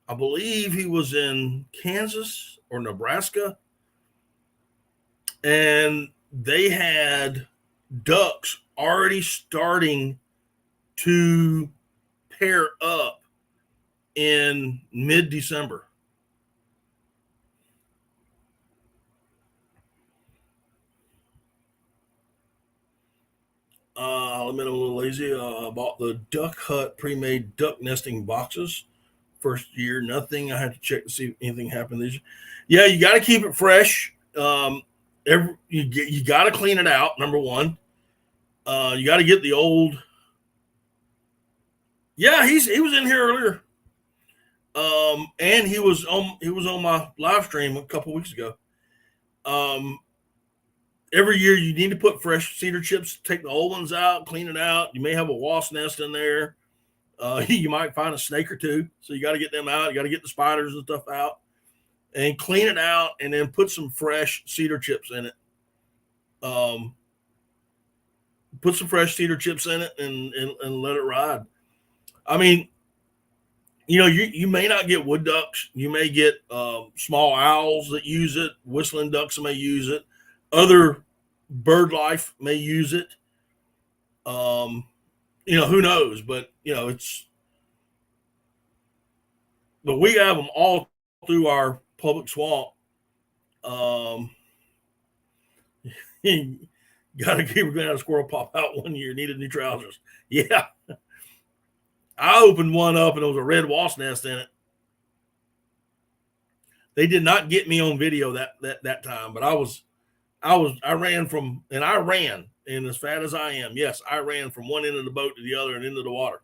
I believe he was in Kansas or Nebraska, and they had ducks already starting to pair up in mid-December. I'll admit I'm a little lazy. I bought the Duck Hut pre-made duck nesting boxes. First year, nothing. I had to check to see if anything happened this year. Yeah, you got to keep it fresh. You got to clean it out. Number one, you got to get the old. Yeah, he was in here earlier, and he was on my live stream a couple weeks ago. Every year you need to put fresh cedar chips, take the old ones out, clean it out. You may have a wasp nest in there. You might find a snake or two. So you got to get them out. You got to get the spiders and stuff out and clean it out and then put some fresh cedar chips in it. Put some fresh cedar chips in it and let it ride. I mean, you may not get wood ducks. You may get small owls that use it. Whistling ducks may use it. Other bird life may use it. Who knows? But but we have them all through our public swamp. Got to keep a squirrel pop out one year. Needed new trousers. Yeah, I opened one up and there was a red wasp nest in it. They did not get me on video that time, but I ran and as fat as I am, yes, I ran from one end of the boat to the other and into the water.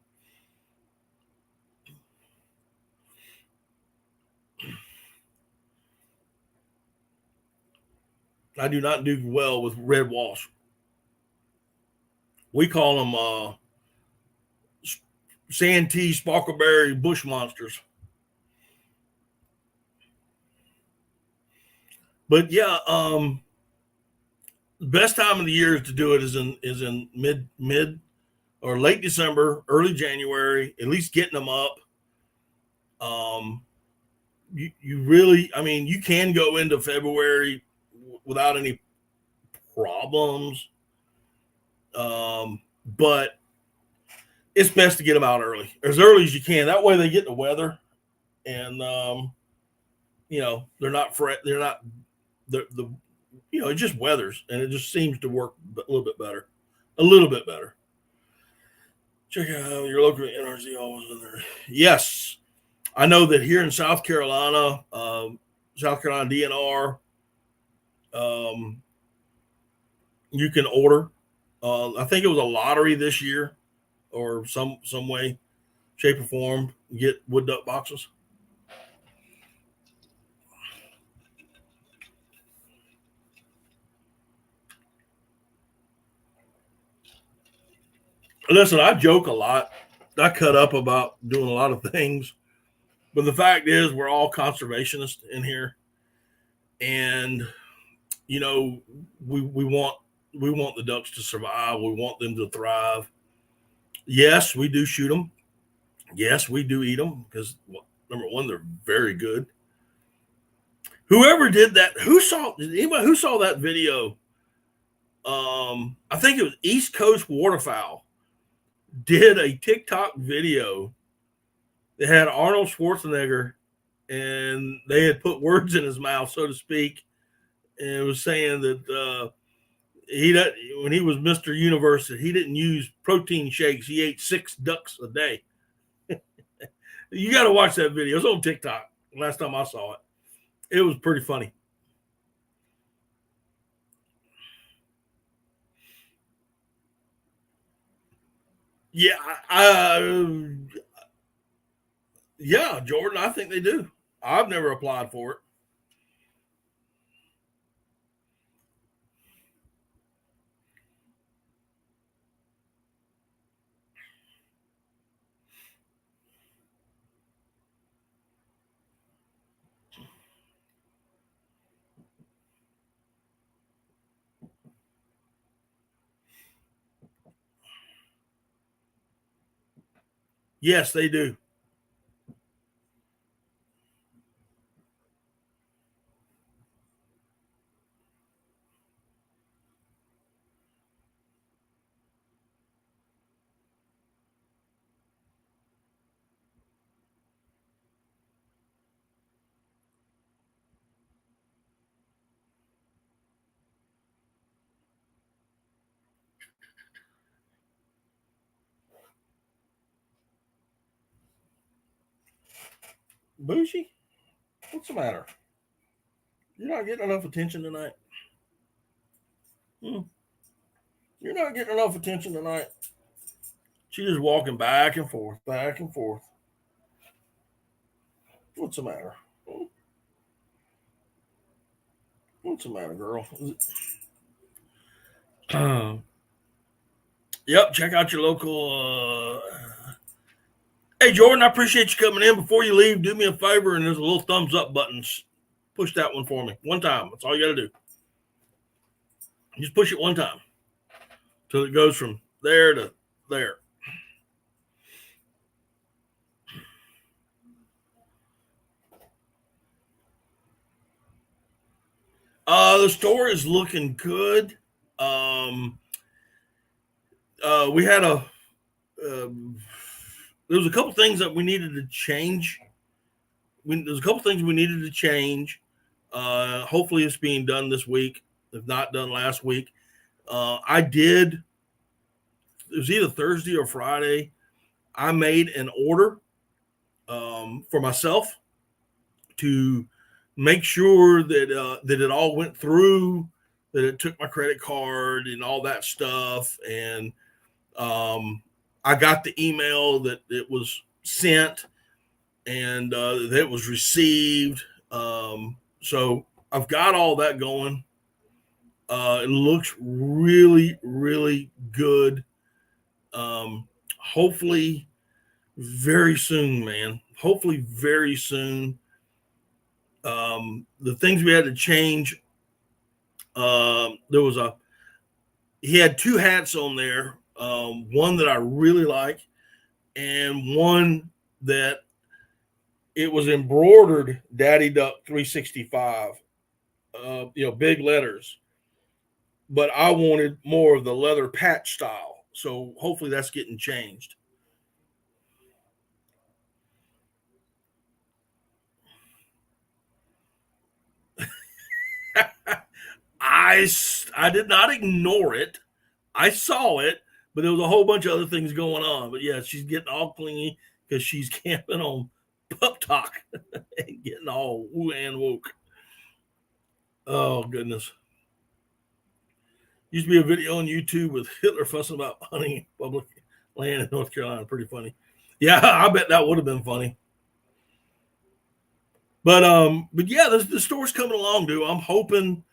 I do not do well with red wasps. We call them Santee sparkleberry bush monsters. But yeah, the best time of the year to do it is in mid or late December, early January. At least getting them up. You really, I mean, you can go into February without any problems, but it's best to get them out early as you can. That way they get the weather, and they're not it just weathers, and it just seems to work a little bit better. Check out your local NRZ always in there. Yes, I know that here in South Carolina DNR, you can order I think it was a lottery this year, or some way, shape, or form, get wood duck boxes. Listen, I joke a lot. I cut up about doing a lot of things, but the fact is, we're all conservationists in here, and you know, we want the ducks to survive. We want them to thrive. Yes, we do shoot them. Yes, we do eat them because, well, number one, they're very good. Whoever did that, anybody who saw that video? I think it was East Coast Waterfowl did a TikTok video. They had Arnold Schwarzenegger, and they had put words in his mouth, so to speak, and it was saying that when he was Mr. Universe, he didn't use protein shakes. He ate 6 ducks a day. You got to watch that video. It's on TikTok. Last time I saw it, it was pretty funny. Yeah, yeah, Jordan. I think they do. I've never applied for it. Yes, they do. Bougie, what's the matter? You're not getting enough attention tonight. Hmm. You're not getting enough attention tonight. She's just walking back and forth, back and forth. What's the matter? What's the matter, girl? Yep, check out your local. Hey, Jordan, I appreciate you coming in. Before you leave, do me a favor, and there's a little thumbs up button. Push that one for me. One time. That's all you got to do. Just push it one time till it goes from there to there. The store is looking good. We had there was a couple things that we needed to change. There's a couple things we needed to change. Hopefully, it's being done this week, if not done last week. I did. It was either Thursday or Friday. I made an order for myself to make sure that it all went through, that it took my credit card and all that stuff, and I got the email that it was sent and that it was received. So I've got all that going. It looks really, really good. Hopefully, very soon, man. Hopefully, very soon. The things we had to change. He had 2 hats on there. One that I really like, and one that it was embroidered Daddy Duck 365, big letters. But I wanted more of the leather patch style. So hopefully that's getting changed. I did not ignore it. I saw it, but there was a whole bunch of other things going on. But yeah, she's getting all clingy because she's camping on pup talk and getting all woo and woke. Oh goodness. Used to be a video on YouTube with Hitler fussing about hunting public land in North Carolina. Pretty funny. Yeah, I bet that would have been funny. But yeah, the store's coming along, dude. I'm hoping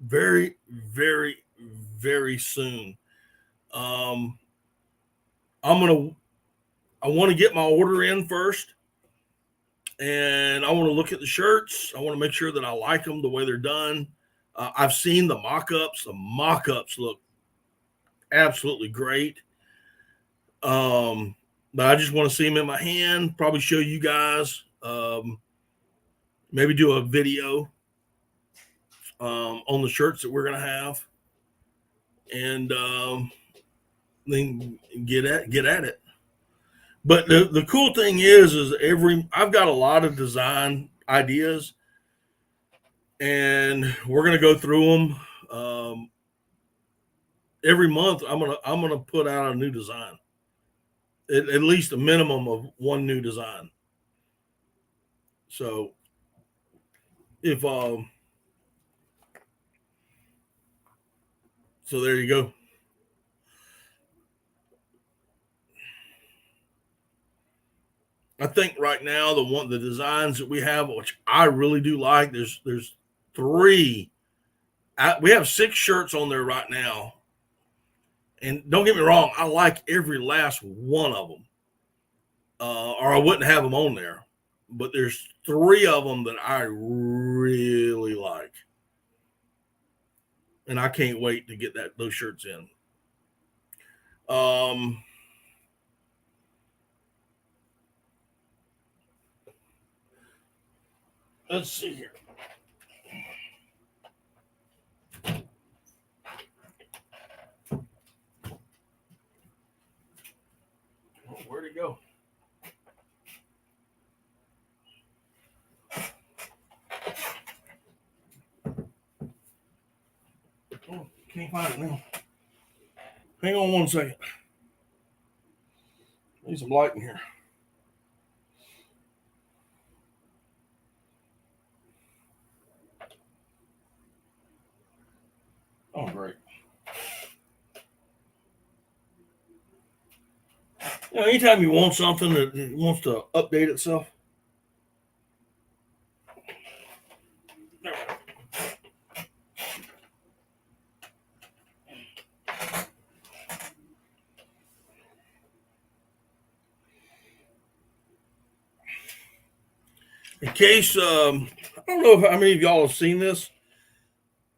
very, very, very soon. I want to get my order in first, and I want to look at the shirts. I want to make sure that I like them the way they're done. I've seen the mock-ups. The mock-ups look absolutely great. But I just want to see them in my hand, probably show you guys, maybe do a video on the shirts that we're going to have, and then get at it. But the cool thing is I've got a lot of design ideas, and we're going to go through them. Every month I'm gonna put out a new design, at least a minimum of one new design. So if so there you go. I think right now the designs that we have, which I really do like, there's three. We have 6 shirts on there right now, and don't get me wrong, I like every last one of them, or I wouldn't have them on there. But there's 3 of them that I really like, and I can't wait to get those shirts in. Let's see here. Oh, where'd it go? Oh, can't find it now. Hang on one second. Need some light in here. Oh, great. You know, anytime you want something that wants to update itself. In case, I don't know how many of y'all have seen this.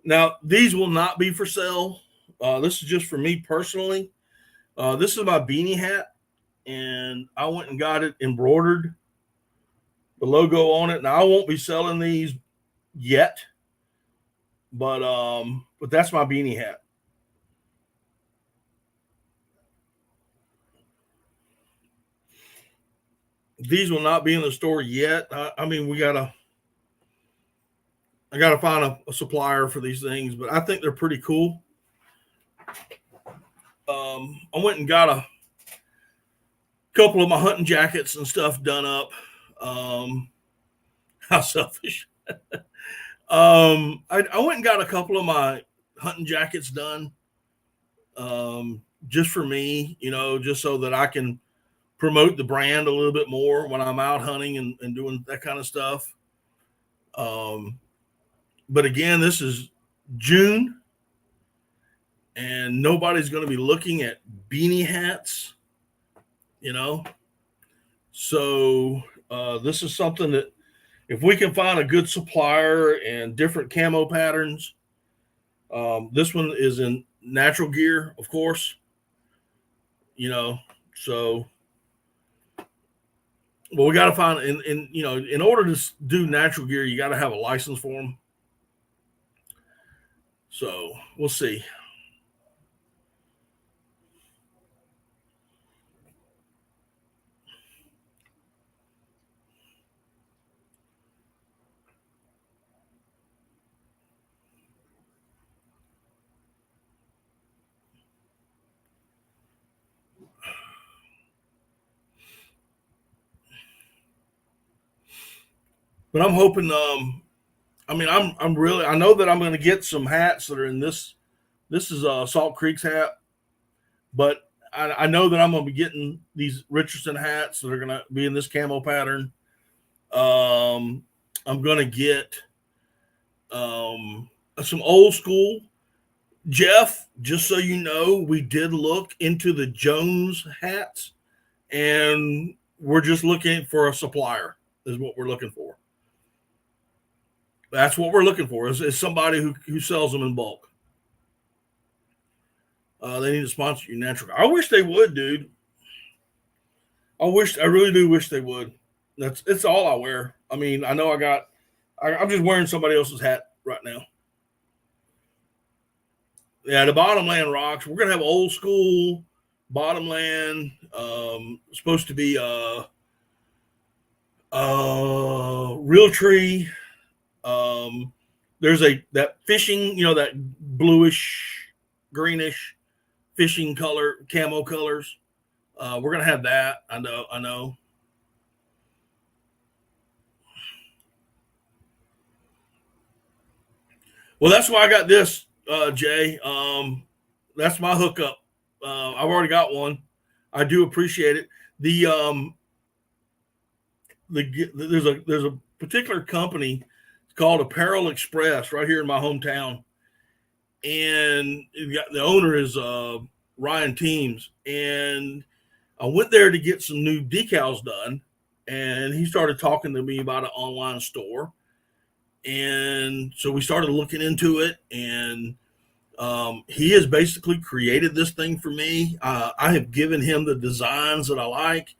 Now, these will not be for sale. This is just for me personally. This is my beanie hat, and I went and got it embroidered, the logo on it. Now, I won't be selling these yet, but that's my beanie hat. These will not be in the store yet. I mean, I gotta find a supplier for these things, but I think they're pretty cool. I went and got a couple of my hunting jackets and stuff done up. How selfish. I went and got a couple of my hunting jackets done, just for me, just so that I can promote the brand a little bit more when I'm out hunting and doing that kind of stuff. But again, this is June, and nobody's going to be looking at beanie hats, So this is something that if we can find a good supplier and different camo patterns, this one is in natural gear, of course, so. Well, we got to find in order to do natural gear, you got to have a license for them. So we'll see. But I'm hoping I mean, I'm really, I know that I'm going to get some hats that are in this. This is Salt Creek's hat, but I know that I'm going to be getting these Richardson hats that are going to be in this camo pattern. I'm going to get some old school. Jeff, just so you know, we did look into the Jones hats, and we're just looking for a supplier is what we're looking for. That's what we're looking for is somebody who sells them in bulk. They need to sponsor you, Natural. I wish they would, dude. I really do wish they would. It's all I wear. I mean, I know I'm just wearing somebody else's hat right now. Yeah, the Bottomland rocks. We're gonna have old school Bottomland. Supposed to be real tree. There's that fishing, that bluish, greenish fishing color, camo colors. We're gonna have that. I know. Well, that's why I got this, Jay. That's my hookup. I've already got one. I do appreciate it. There's a particular company called Apparel Express right here in my hometown, and the owner is Ryan Teams, and I went there to get some new decals done, and he started talking to me about an online store, and so we started looking into it, and he has basically created this thing for me. I have given him the designs that I like,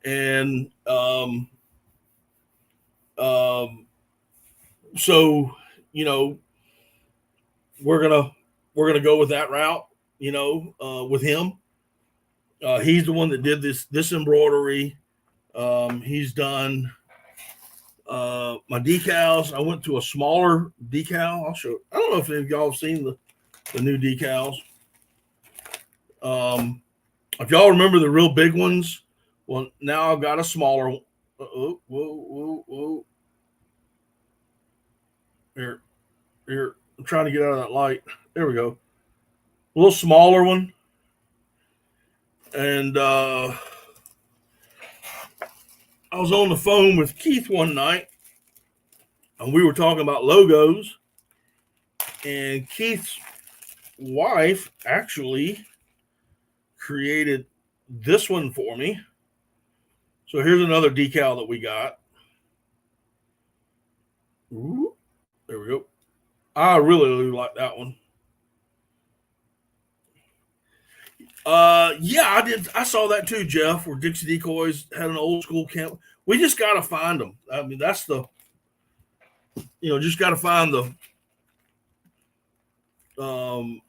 and so we're gonna go with that route. With him, he's the one that did this embroidery. He's done my decals. I went to a smaller decal. I'll show. I don't know if any of y'all have seen the new decals. If y'all remember the real big ones, well, now I've got a smaller one. Whoa. Here. I'm trying to get out of that light. There we go. A little smaller one. And I was on the phone with Keith one night, and we were talking about logos. And Keith's wife actually created this one for me. So here's another decal that we got. Ooh, there we go. I really like that one. Yeah, I did. I saw that too, Jeff, where Dixie Decoys had an old school camp. We just got to find them. I mean, that's just got to find the.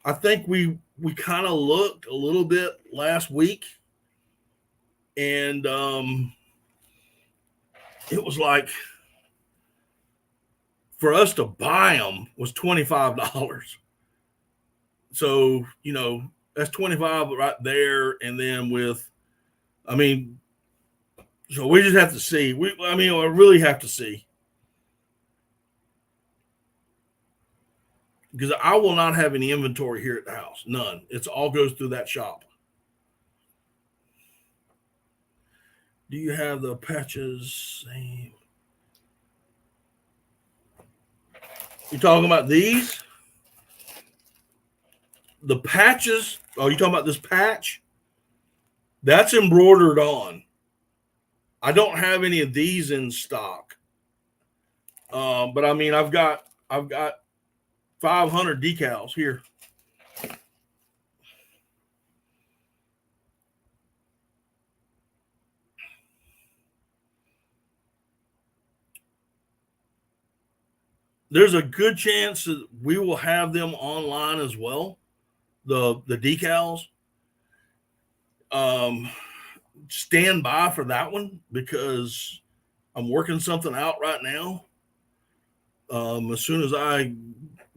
I think we kind of looked a little bit last week, and it was like for us to buy them was $25. So that's 25 right there, and then so we just have to see. I really have to see, because I will not have any inventory here at the house. None. It's all goes through that shop. Do you have the patches? Same. You talking about these? The patches? Oh, you talking about this patch? That's embroidered on. I don't have any of these in stock. But I mean, I've got 500 decals here. There's a good chance that we will have them online as well. The decals. Stand by for that one, because I'm working something out right now. As soon as I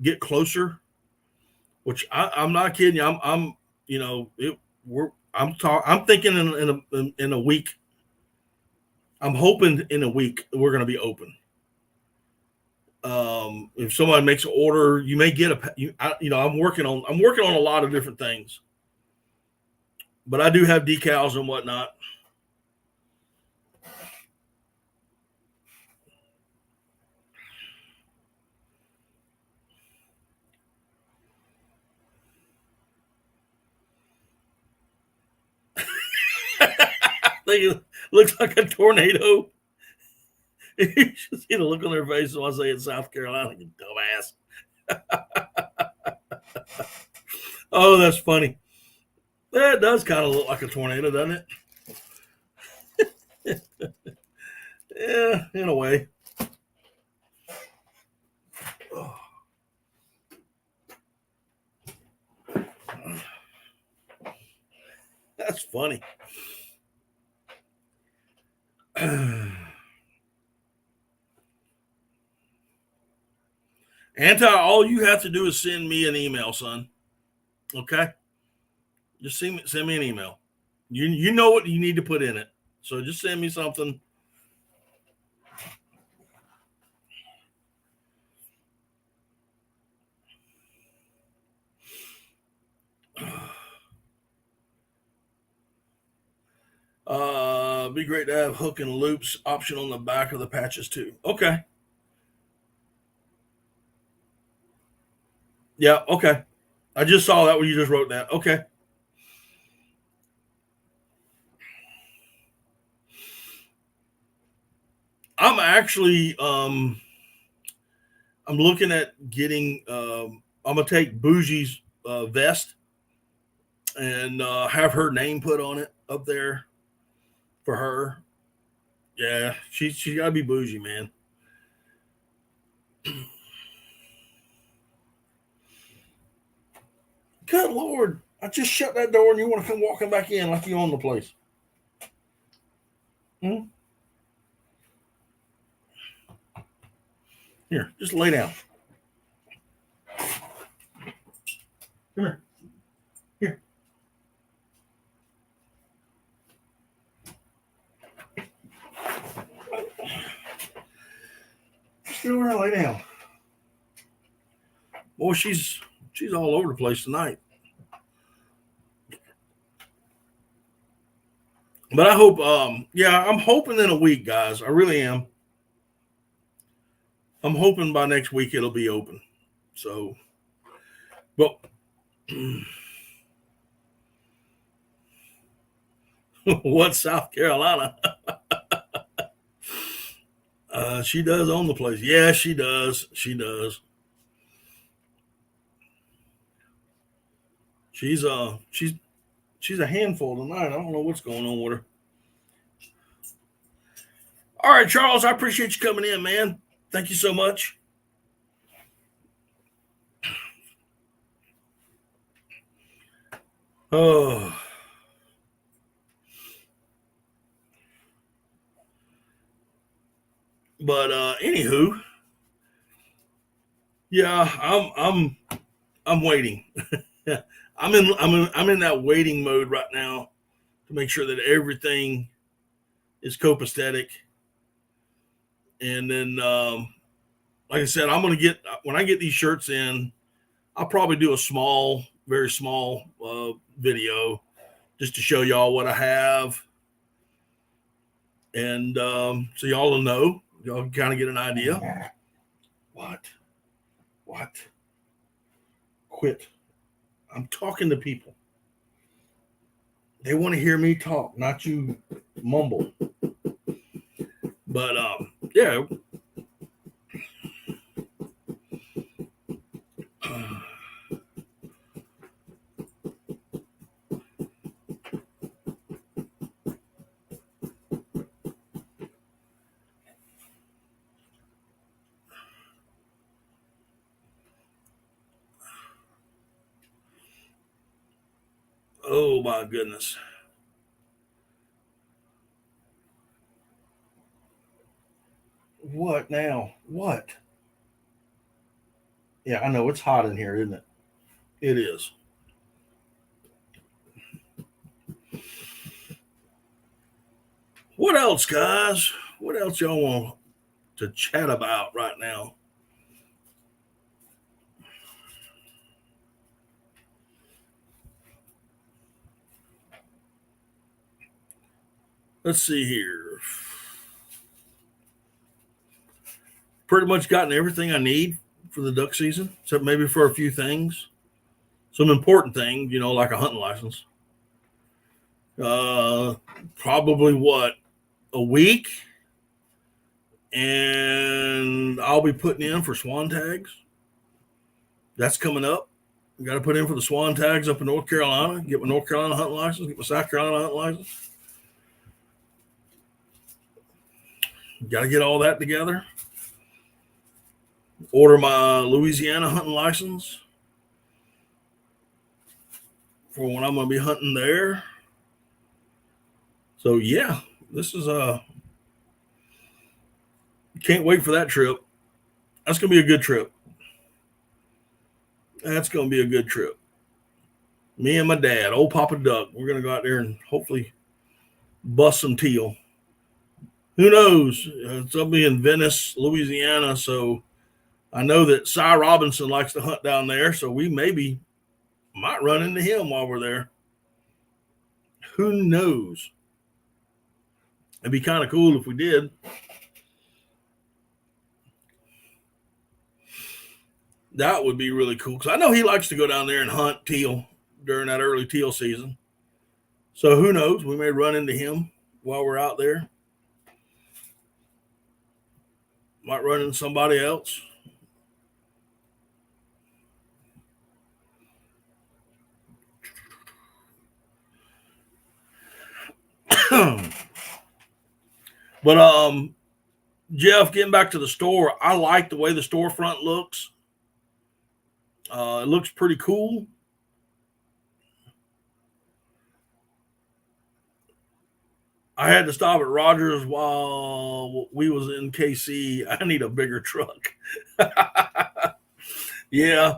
get closer, which I'm not kidding you, I'm thinking in a week. I'm hoping in a week we're going to be open. If somebody makes an order, you may get I'm working on a lot of different things, but I do have decals and whatnot. I think it looks like a tornado. You should see the look on their face when I say it's South Carolina, you dumbass. Oh, that's funny. That does kind of look like a tornado, doesn't it? Yeah, in a way. Oh. That's funny. Anti, all you have to do is send me an email, son. Okay? Just send me an email. You know what you need to put in it. So just send me something. Be great to have hook and loops option on the back of the patches too. Okay. Yeah, okay. I just saw that when you just wrote that. Okay. I'm actually I'm looking at getting I'm gonna take Bougie's vest and have her name put on it up there for her. Yeah, she gotta be bougie, man. Good Lord. I just shut that door and you want to come walking back in like you own the place. Hmm? Here, just lay down. Come here. Here. Just get over and lay down. Boy, she's all over the place tonight. But I hope, I'm hoping in a week, guys. I really am. I'm hoping by next week it'll be open. So, but what South Carolina? She does own the place. Yeah, she does. She does. She's a handful tonight. I don't know what's going on with her. All right, Charles, I appreciate you coming in, man. Thank you so much. Oh, but anywho, yeah, I'm waiting. I'm in that waiting mode right now to make sure that everything is copacetic, and then like I said, I'm gonna get when I get these shirts in, I'll probably do a small, very small video just to show y'all what I have, and so y'all will know. Y'all can kind of get an idea. What? What? Quit. I'm talking to people. They want to hear me talk, not you mumble. But yeah. Oh my goodness. What now? What? Yeah, I know it's hot in here, isn't it? It is. What else, guys? What else y'all want to chat about right now? let's see here. Pretty much gotten everything I need for the duck season, except maybe for a few things. Some important things, like a hunting license. Probably a week, and I'll be putting in for swan tags. That's coming up. Got to put in for the swan tags up in North Carolina. Get my North Carolina hunting license. Get my South Carolina hunting license. Got to get all that together. Order my Louisiana hunting license for when I'm going to be hunting there. So yeah, this is can't wait for that trip. That's going to be a good trip. That's going to be a good trip. Me and my dad, old Papa Duck, we're going to go out there and hopefully bust some teal. Who knows? I'll be in Venice, Louisiana, so I know that Cy Robinson likes to hunt down there, so we might run into him while we're there. Who knows? It'd be kind of cool if we did. That would be really cool, because I know he likes to go down there and hunt teal during that early teal season. So who knows? We may run into him while we're out there. Might run into somebody else. But Jeff, getting back to the store, I like the way the storefront looks. It looks pretty cool. I had to stop at Rogers while we was in KC. I need a bigger truck. Yeah.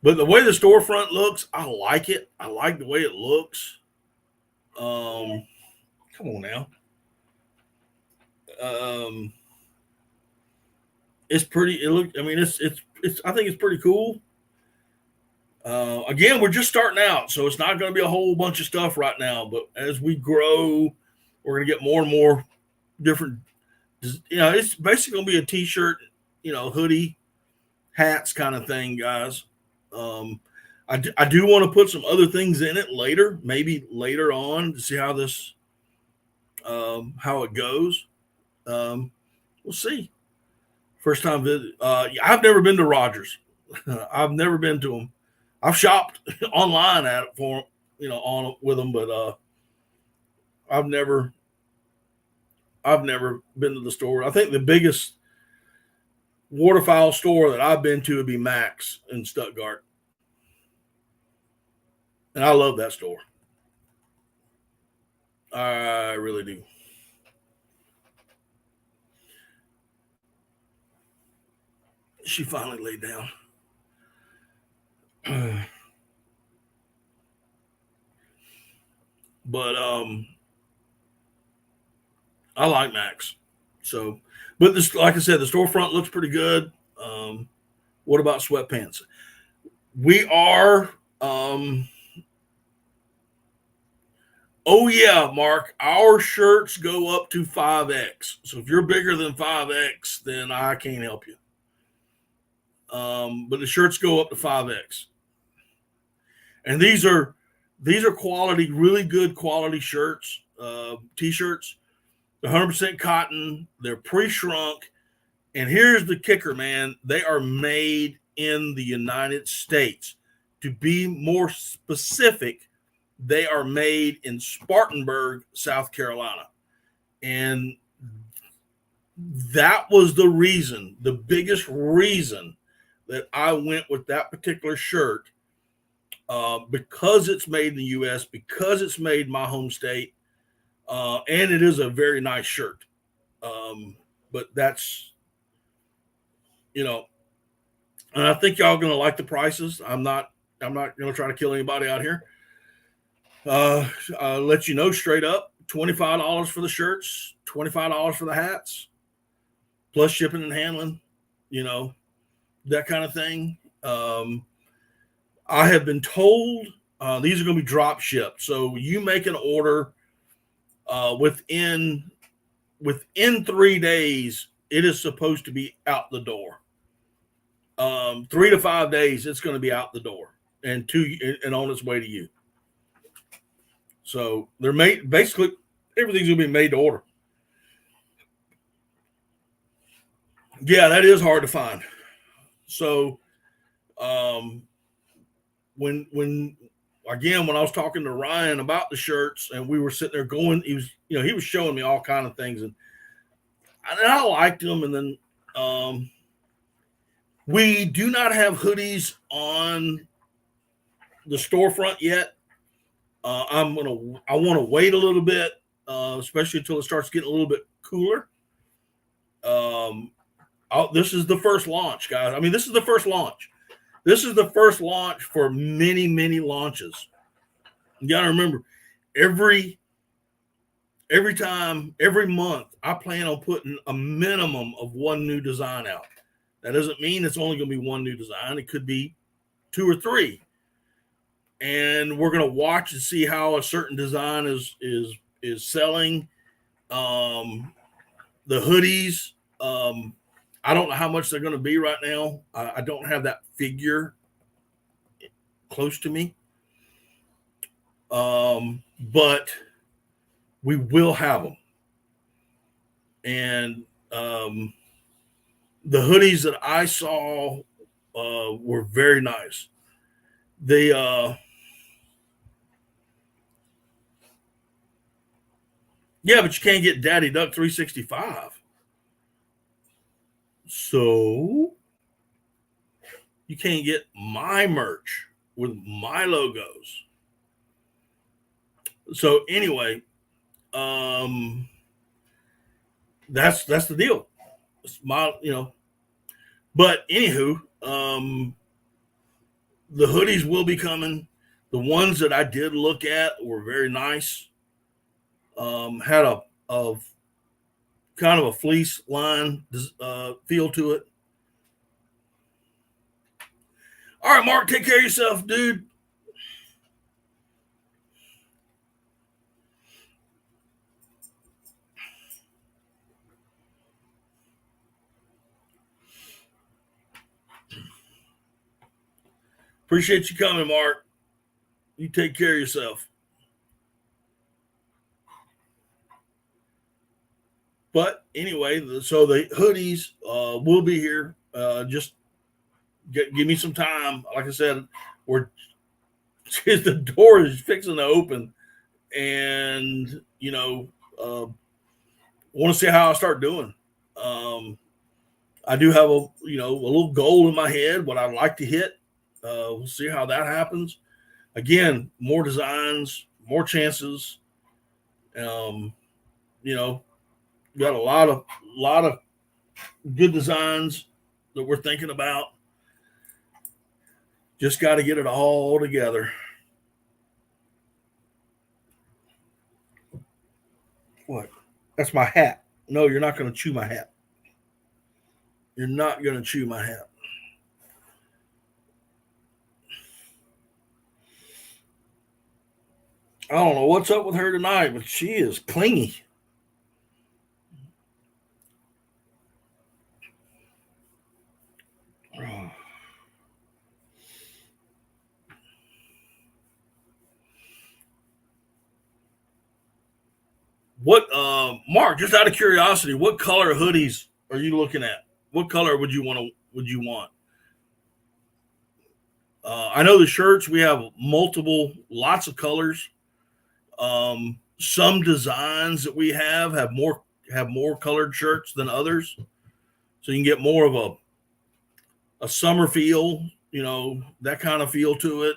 But the way the storefront looks, I like it. I like the way it looks. Come on now. It's pretty. It's. I think it's pretty cool. Again, we're just starting out, so it's not going to be a whole bunch of stuff right now. But as we grow, we're going to get more and more different. It's basically going to be a t-shirt, hoodie, hats kind of thing, guys. I do want to put some other things in it later, maybe later on, to see how this, how it goes. We'll see. First time visit. I've never been to Rogers. I've never been to them. I've shopped online at it for them, with them, but I've never been to the store. I think the biggest waterfowl store that I've been to would be Max in Stuttgart. And I love that store. I really do. She finally laid down. But I like Max. So, but this, like I said, the storefront looks pretty good. What about sweatpants? We are. Oh yeah, Mark. Our shirts go up to 5X. So if you're bigger than 5X, then I can't help you. But the shirts go up to 5X. And these are quality, really good quality shirts, t-shirts. They're 100% cotton. They're pre-shrunk. And here's the kicker, man. They are made in the United States. To be more specific, they are made in Spartanburg, South Carolina. And that was the reason, the biggest reason that I went with that particular shirt, because it's made in the U.S., because it's made in my home state, and it is a very nice shirt. But that's, and I think y'all going to like the prices. I'm not going to try to kill anybody out here. I'll let you know straight up, $25 for the shirts, $25 for the hats, plus shipping and handling, that kind of thing. I have been told These are going to be drop shipped. So you make an order within 3 days, it is supposed to be out the door. 3 to 5 days, it's going to be out the door and on its way to you. So they're made, basically everything's going to be made to order. Yeah, that is hard to find. So when I was talking to Ryan about the shirts and we were sitting there going, he was showing me all kind of things and I liked them. And then we do not have hoodies on the storefront yet. I want to wait a little bit, especially until it starts getting a little bit cooler. This is the first launch, guys. I mean, this is the first launch. This is the first launch for many, many launches. You got to remember, every month, I plan on putting a minimum of one new design out. That doesn't mean it's only going to be one new design. It could be 2 or 3. And we're going to watch and see how a certain design is selling. The hoodies, I don't know how much they're going to be right now. I don't have that figure close to me. But we will have them. And the hoodies that I saw were very nice. They yeah, but you can't get Daddy Duck 365. So you can't get my merch with my logos. So anyway, that's the deal. It's my, but anywho, the hoodies will be coming. The ones that I did look at were very nice. Had a kind of a fleece line feel to it. All right, Mark, take care of yourself, dude. Appreciate you coming, Mark. You take care of yourself. But anyway, so the hoodies will be here. Just give me some time. Like I said, the door is fixing to open, and want to see how I start doing. I do have a little goal in my head, what I'd like to hit. We'll see how that happens. Again, more designs, more chances. Got a lot of good designs that we're thinking about. Just got to get it all together. What? That's my hat. No, you're not going to chew my hat. You're not going to chew my hat. I don't know what's up with her tonight, but she is clingy. What, Mark? Just out of curiosity, what color hoodies are you looking at? What color would you want? I know the shirts, we have lots of colors. Some designs that we have more colored shirts than others, so you can get more of a summer feel, that kind of feel to it.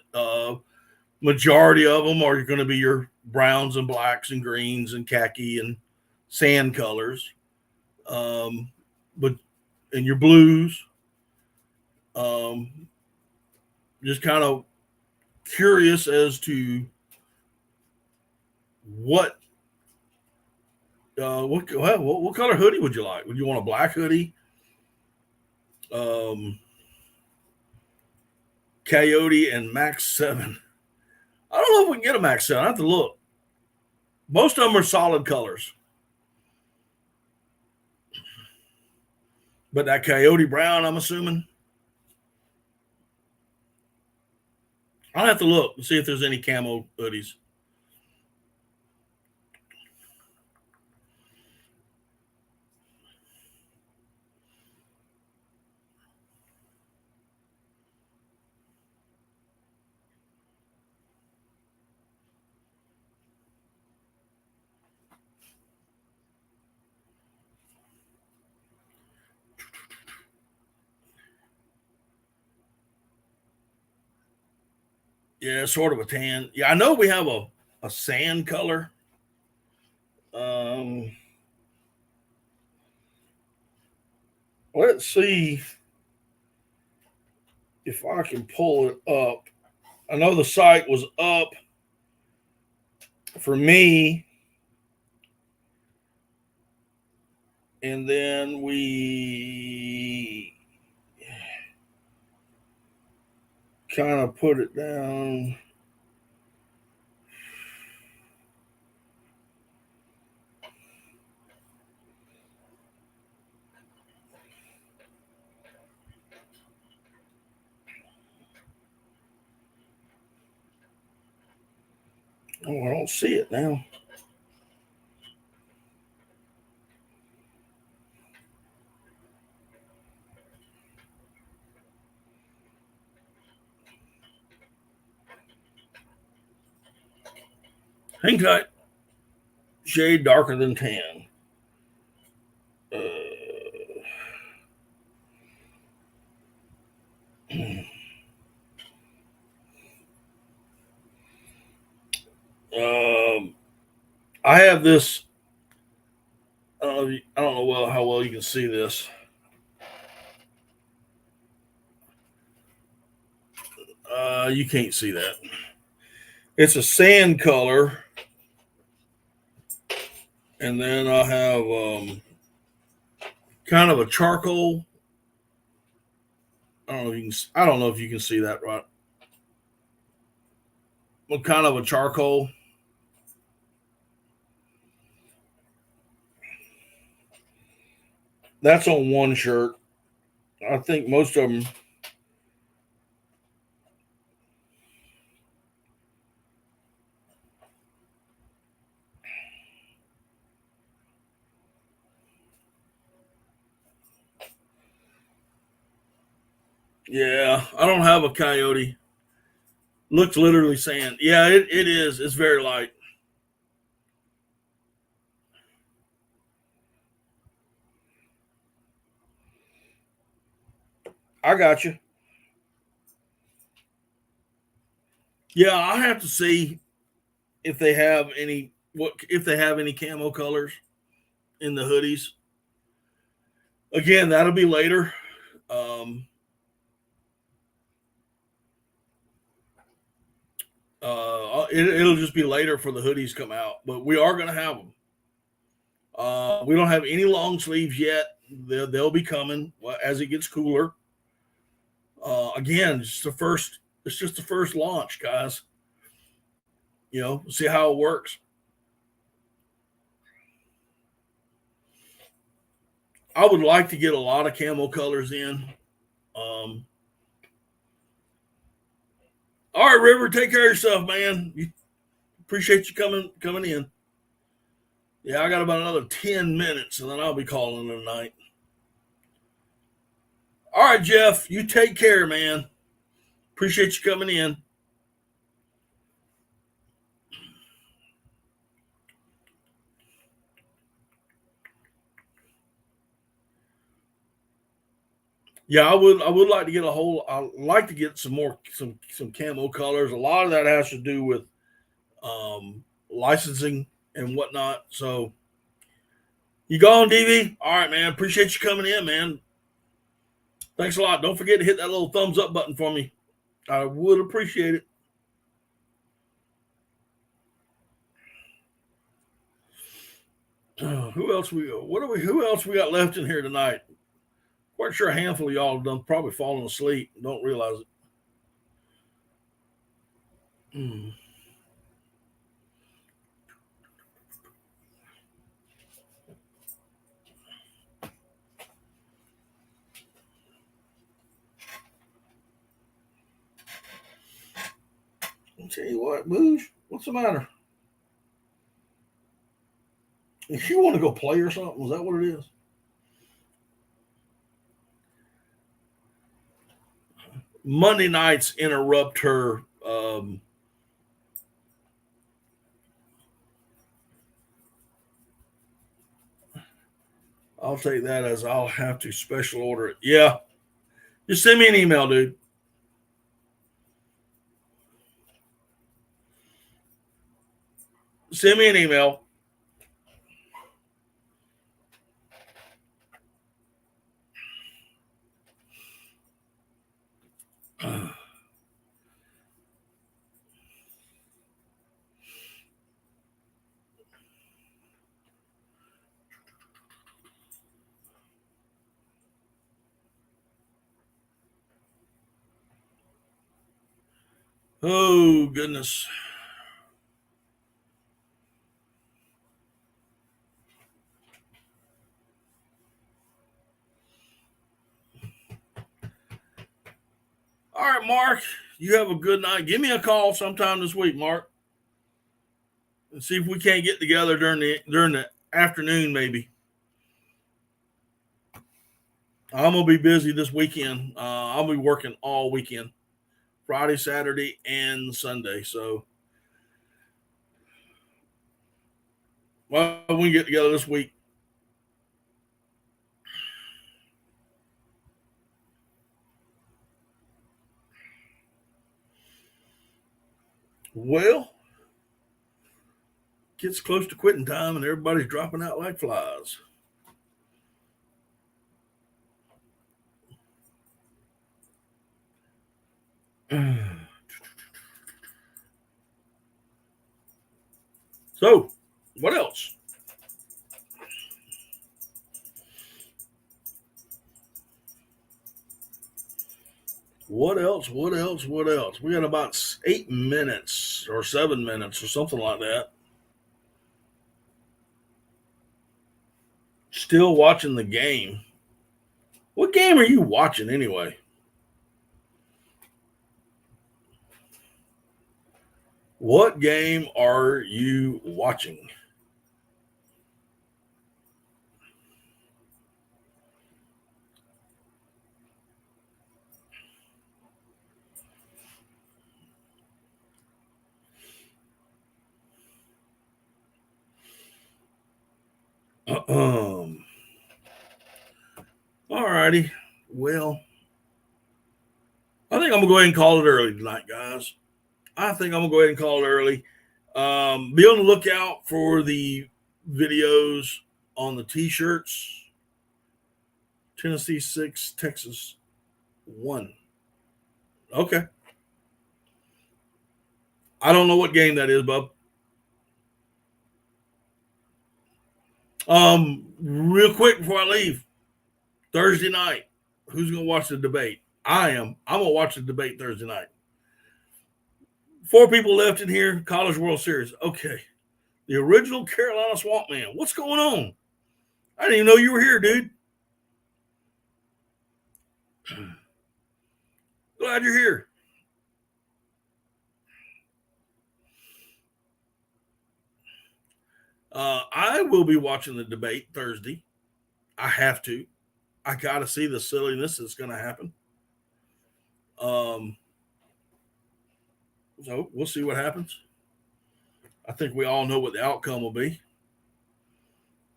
Majority of them are going to be your browns and blacks and greens and khaki and sand colors, but and your blues. Just kind of curious as to what color hoodie would you like? Would you want a black hoodie? Coyote and Max 7. I don't know if we can get a max set. I have to look. Most of them are solid colors. But that coyote brown, I'm assuming. I'll have to look and see if there's any camo hoodies. Yeah, sort of a tan. Yeah, I know we have a sand color. Let's see if I can pull it up. I know the site was up for me, and then we kind of put it down. Oh, I don't see it now. Hang tight. Shade darker than tan. I have this. I don't know how well you can see this. You can't see that. It's a sand color, and then I have kind of a charcoal. I don't know if you can see that right. What kind of a charcoal? That's on one shirt. I think most of them. Yeah, I don't have a coyote. Looks literally sand. Yeah, it is. It's very light. I got you. Yeah, I have to see if they have any camo colors in the hoodies. Again, that'll be later. Um, it'll just be later for the hoodies come out, but we are going to have them. We don't have any long sleeves yet. They'll be coming as it gets cooler. Again, It's just the first launch, guys. See how it works. I would like to get a lot of camo colors in. Um, all right, River, take care of yourself, man. Appreciate you coming in. Yeah, I got about another 10 minutes, and then I'll be calling it a night. All right, Jeff, you take care, man. Appreciate you coming in. Yeah, I would like to get I'd like to get some camo colors. A lot of that has to do with licensing and whatnot. So you going, DV? All right, man. Appreciate you coming in, man. Thanks a lot. Don't forget to hit that little thumbs up button for me. I would appreciate it. Who else who else we got left in here tonight? Quite sure a handful of y'all have done probably fallen asleep and don't realize it. tell you what, Booge, what's the matter? If you want to go play or something, is that what it is? Monday nights interrupt her. I'll take that as I'll have to special order it. Yeah. Just send me an email, dude. Send me an email. Oh, goodness. All right, Mark, you have a good night. Give me a call sometime this week, Mark, and see if we can't get together during the afternoon, maybe. I'm gonna be busy this weekend. I'll be working all weekend, Friday, Saturday, and Sunday. So, well, we can get together this week. Well, gets close to quitting time, and everybody's dropping out like flies. So, what else? What else? What else? What else? We got about 8 minutes or 7 minutes or something like that. Still watching the game. What game are you watching anyway? What game are you watching? All righty. Well, I think I'm gonna go ahead and call it early tonight, guys. I think I'm gonna go ahead and call it early. Be on the lookout for the videos on the t-shirts. Tennessee 6, Texas 1. Okay. I don't know what game that is, bub. Real quick before I leave, Thursday night, who's gonna watch the debate? I am. I'm gonna watch the debate Thursday night. 4 people left in here. College World Series. Okay. The original Carolina Swamp Man. What's going on? I didn't even know you were here, dude. Glad you're here. I will be watching the debate Thursday. I have to. I got to see the silliness that's going to happen. So we'll see what happens. I think we all know what the outcome will be,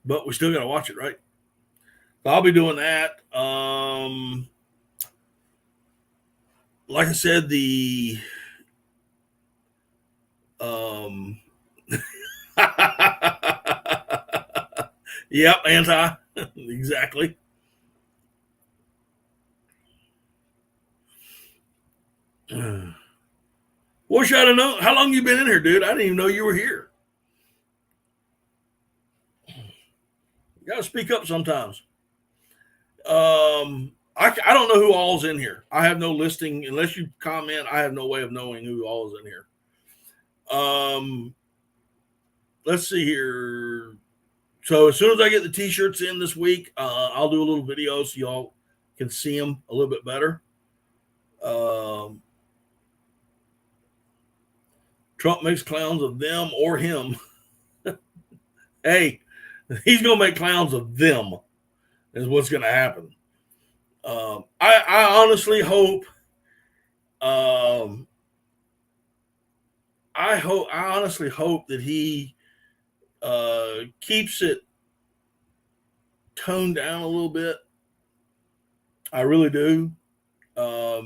but we still got to watch it, right? So I'll be doing that. Like I said, the yep, anti exactly. Wish I'd have known. How long you been in here, dude? I didn't even know you were here. You got to speak up sometimes. I don't know who all's in here. I have no listing unless you comment. I have no way of knowing who all is in here. Let's see here. So as soon as I get the t-shirts in this week, I'll do a little video so y'all can see them a little bit better. Trump makes clowns of them or him. Hey, he's going to make clowns of them, is what's going to happen. I honestly hope. I honestly hope that he keeps it toned down a little bit. I really do. But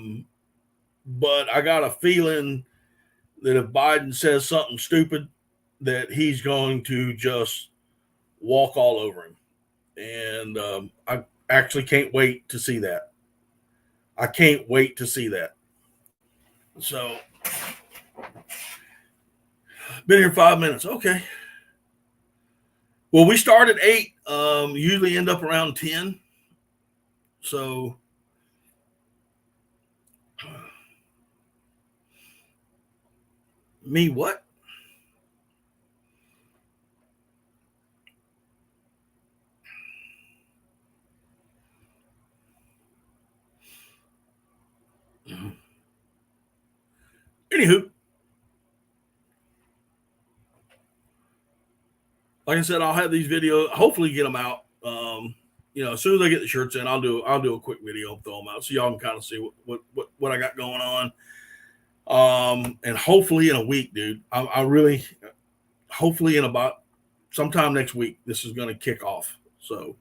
I got a feeling that if Biden says something stupid, that he's going to just walk all over him. And I actually can't wait to see that. I can't wait to see that. So, been here 5 minutes. Okay. Well, we start at 8. Usually end up around 10. So, me what? Anywho, like I said, I'll have these videos. Hopefully, get them out. As soon as I get the shirts in, I'll do a quick video and throw them out so y'all can kind of see what I got going on. And hopefully in a week, dude. I really, hopefully in about sometime next week, this is going to kick off. So,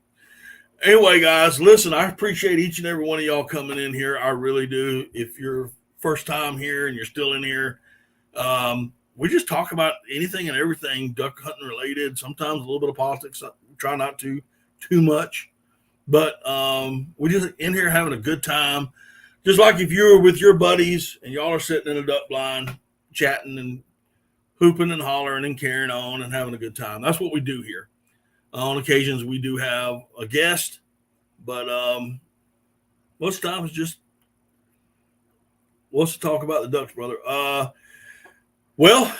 anyway, guys, listen, I appreciate each and every one of y'all coming in here. I really do. If you're first time here and you're still in here, we just talk about anything and everything duck hunting related. Sometimes a little bit of politics. Try not to too much, but we just in here having a good time. Just like if you're with your buddies and y'all are sitting in a duck blind, chatting and hooping and hollering and carrying on and having a good time. That's what we do here. On occasions, we do have a guest, but most times just wants to talk about the ducks, brother. Real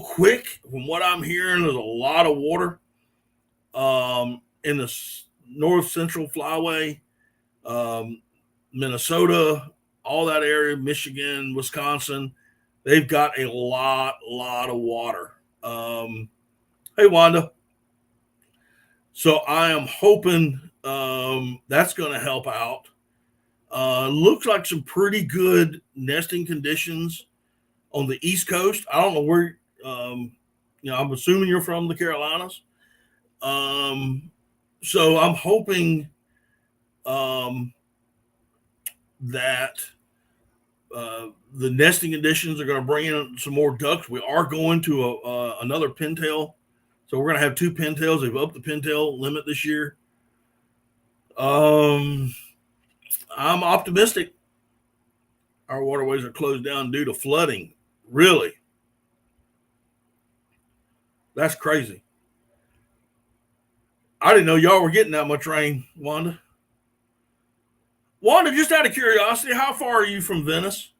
quick, from what I'm hearing, there's a lot of water in the north central flyway, Minnesota, all that area, Michigan, Wisconsin. They've got a lot of water. Hey, Wanda. So I am hoping that's going to help out. Looks like some pretty good nesting conditions on the East Coast. I don't know where, I'm assuming you're from the Carolinas. So I'm hoping that the nesting conditions are going to bring in some more ducks. We are going to another pintail. So we're going to have 2 pintails. They've upped the pintail limit this year. I'm optimistic. Our waterways are closed down due to flooding. Really? That's crazy. I didn't know y'all were getting that much rain, Wanda. Wanda, just out of curiosity, how far are you from Venice?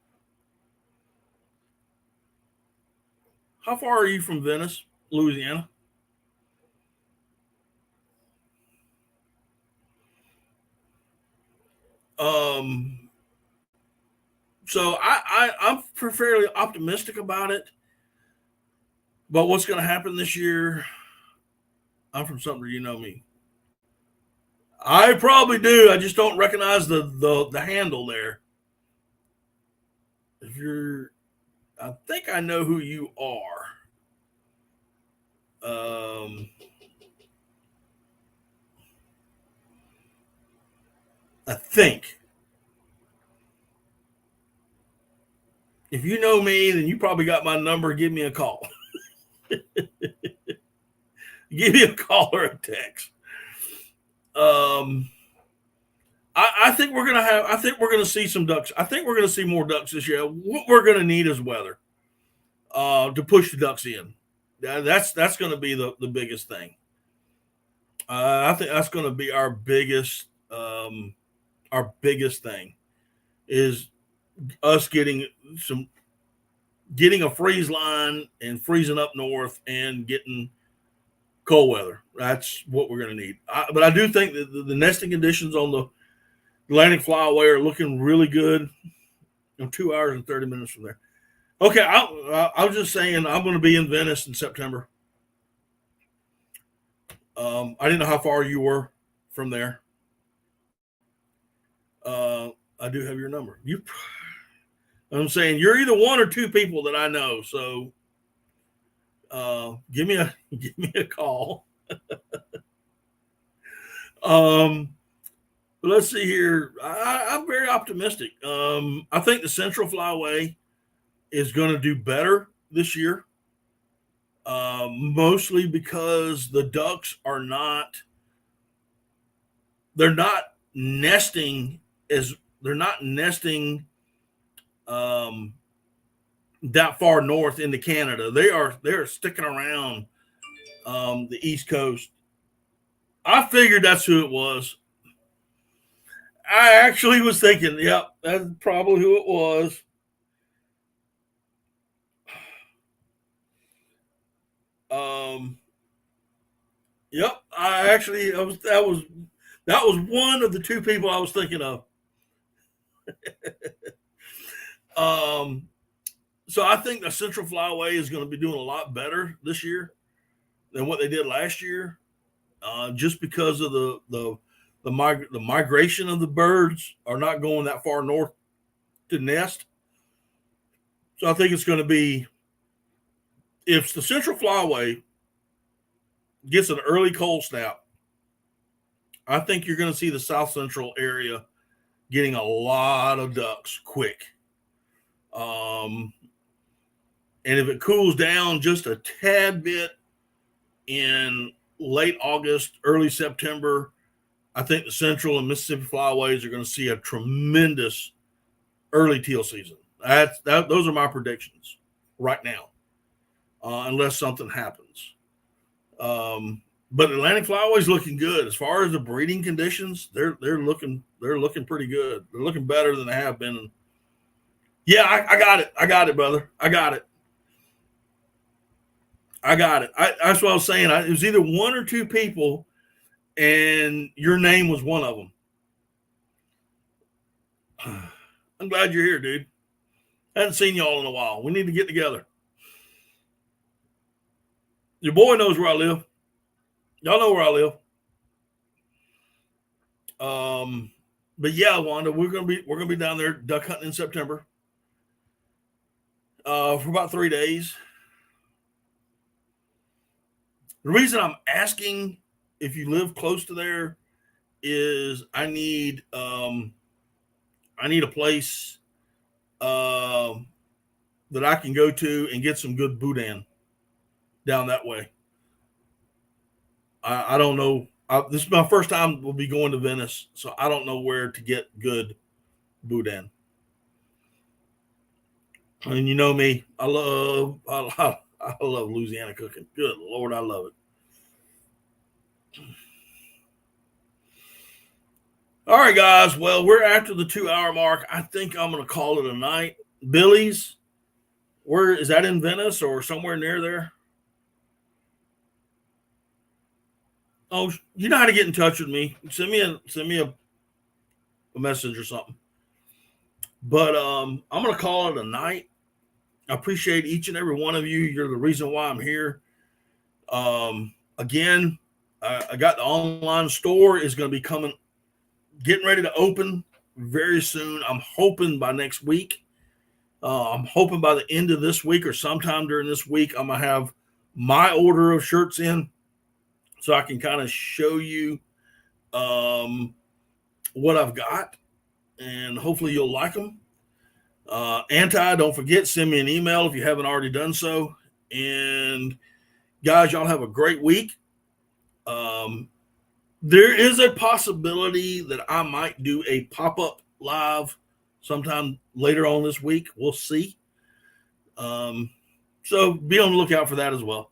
How far are you from Venice, Louisiana? So I'm fairly optimistic about it. But what's going to happen this year? I'm from Sumter, you know me. I probably do. I just don't recognize the handle there. I think I know who you are. I think. If you know me, then you probably got my number. Give me a call. Give me a call or a text. I think we're gonna see some ducks. I think we're gonna see more ducks this year. What we're gonna need is weather to push the ducks in. That's gonna be the biggest thing. I think that's gonna be our biggest thing is us getting a freeze line and freezing up north and getting cold weather. That's what we're going to need. But I do think that the nesting conditions on the Atlantic Flyway are looking really good. 2 hours and 30 minutes from there. Okay, I was just saying I'm going to be in Venice in September. I didn't know how far you were from there. I do have your number. I'm saying you're either one or two people that I know. So give me a call. Let's see here. I'm very optimistic. I think the Central Flyway is going to do better this year, mostly because the ducks are not. They're not nesting they're not nesting that far north into Canada. They're sticking around the East Coast. I figured that's who it was. I actually was thinking, yep, that's probably who it was. Yep, that was one of the two people I was thinking of. So I think the Central Flyway is going to be doing a lot better this year than what they did last year, just because of the migration of the birds are not going that far north to nest. So I think it's going to be, if the Central Flyway gets an early cold snap, I think you're going to see the South Central area getting a lot of ducks quick. And if it cools down just a tad bit in late August, early September, I think the Central and Mississippi Flyways are going to see a tremendous early teal season. Those are my predictions right now, unless something happens. But Atlantic Flyway's looking good as far as the breeding conditions. They're looking pretty good. They're looking better than they have been. Yeah, I got it, brother. I got it. That's what I was saying. It was either one or two people, and your name was one of them. I'm glad you're here, dude. I haven't seen y'all in a while. We need to get together. Your boy knows where I live. Y'all know where I live. But yeah, Wanda, we're gonna be down there duck hunting in September. For about 3 days. The reason I'm asking if you live close to there is I need a place that I can go to and get some good boudin down that way. I don't know. This is my first time we'll be going to Venice, so I don't know where to get good boudin. And you know me, I love Louisiana cooking. Good Lord, I love it. All right, guys. Well, we're after the 2-hour mark. I think I'm going to call it a night. Billy's, where is that, in Venice or somewhere near there? Oh, you know how to get in touch with me. Send me a message or something. But I'm going to call it a night. I appreciate each and every one of you. You're the reason why I'm here. Again, I got the online store is going to be getting ready to open very soon. I'm hoping by next week. I'm hoping by the end of this week or sometime during this week, I'm going to have my order of shirts in so I can kind of show you what I've got, and hopefully you'll like them. Don't forget, send me an email if you haven't already done so. And guys, y'all have a great week. There is a possibility that I might do a pop-up live sometime later on this week. We'll see. So be on the lookout for that as well.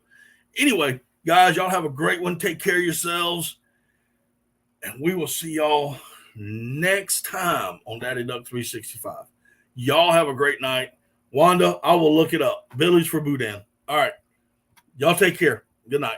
Anyway, guys, y'all have a great one. Take care of yourselves. And we will see y'all next time on Daddy Duck 365. Y'all have a great night. Wanda, I will look it up. Billy's for boudin. All right. Y'all take care. Good night.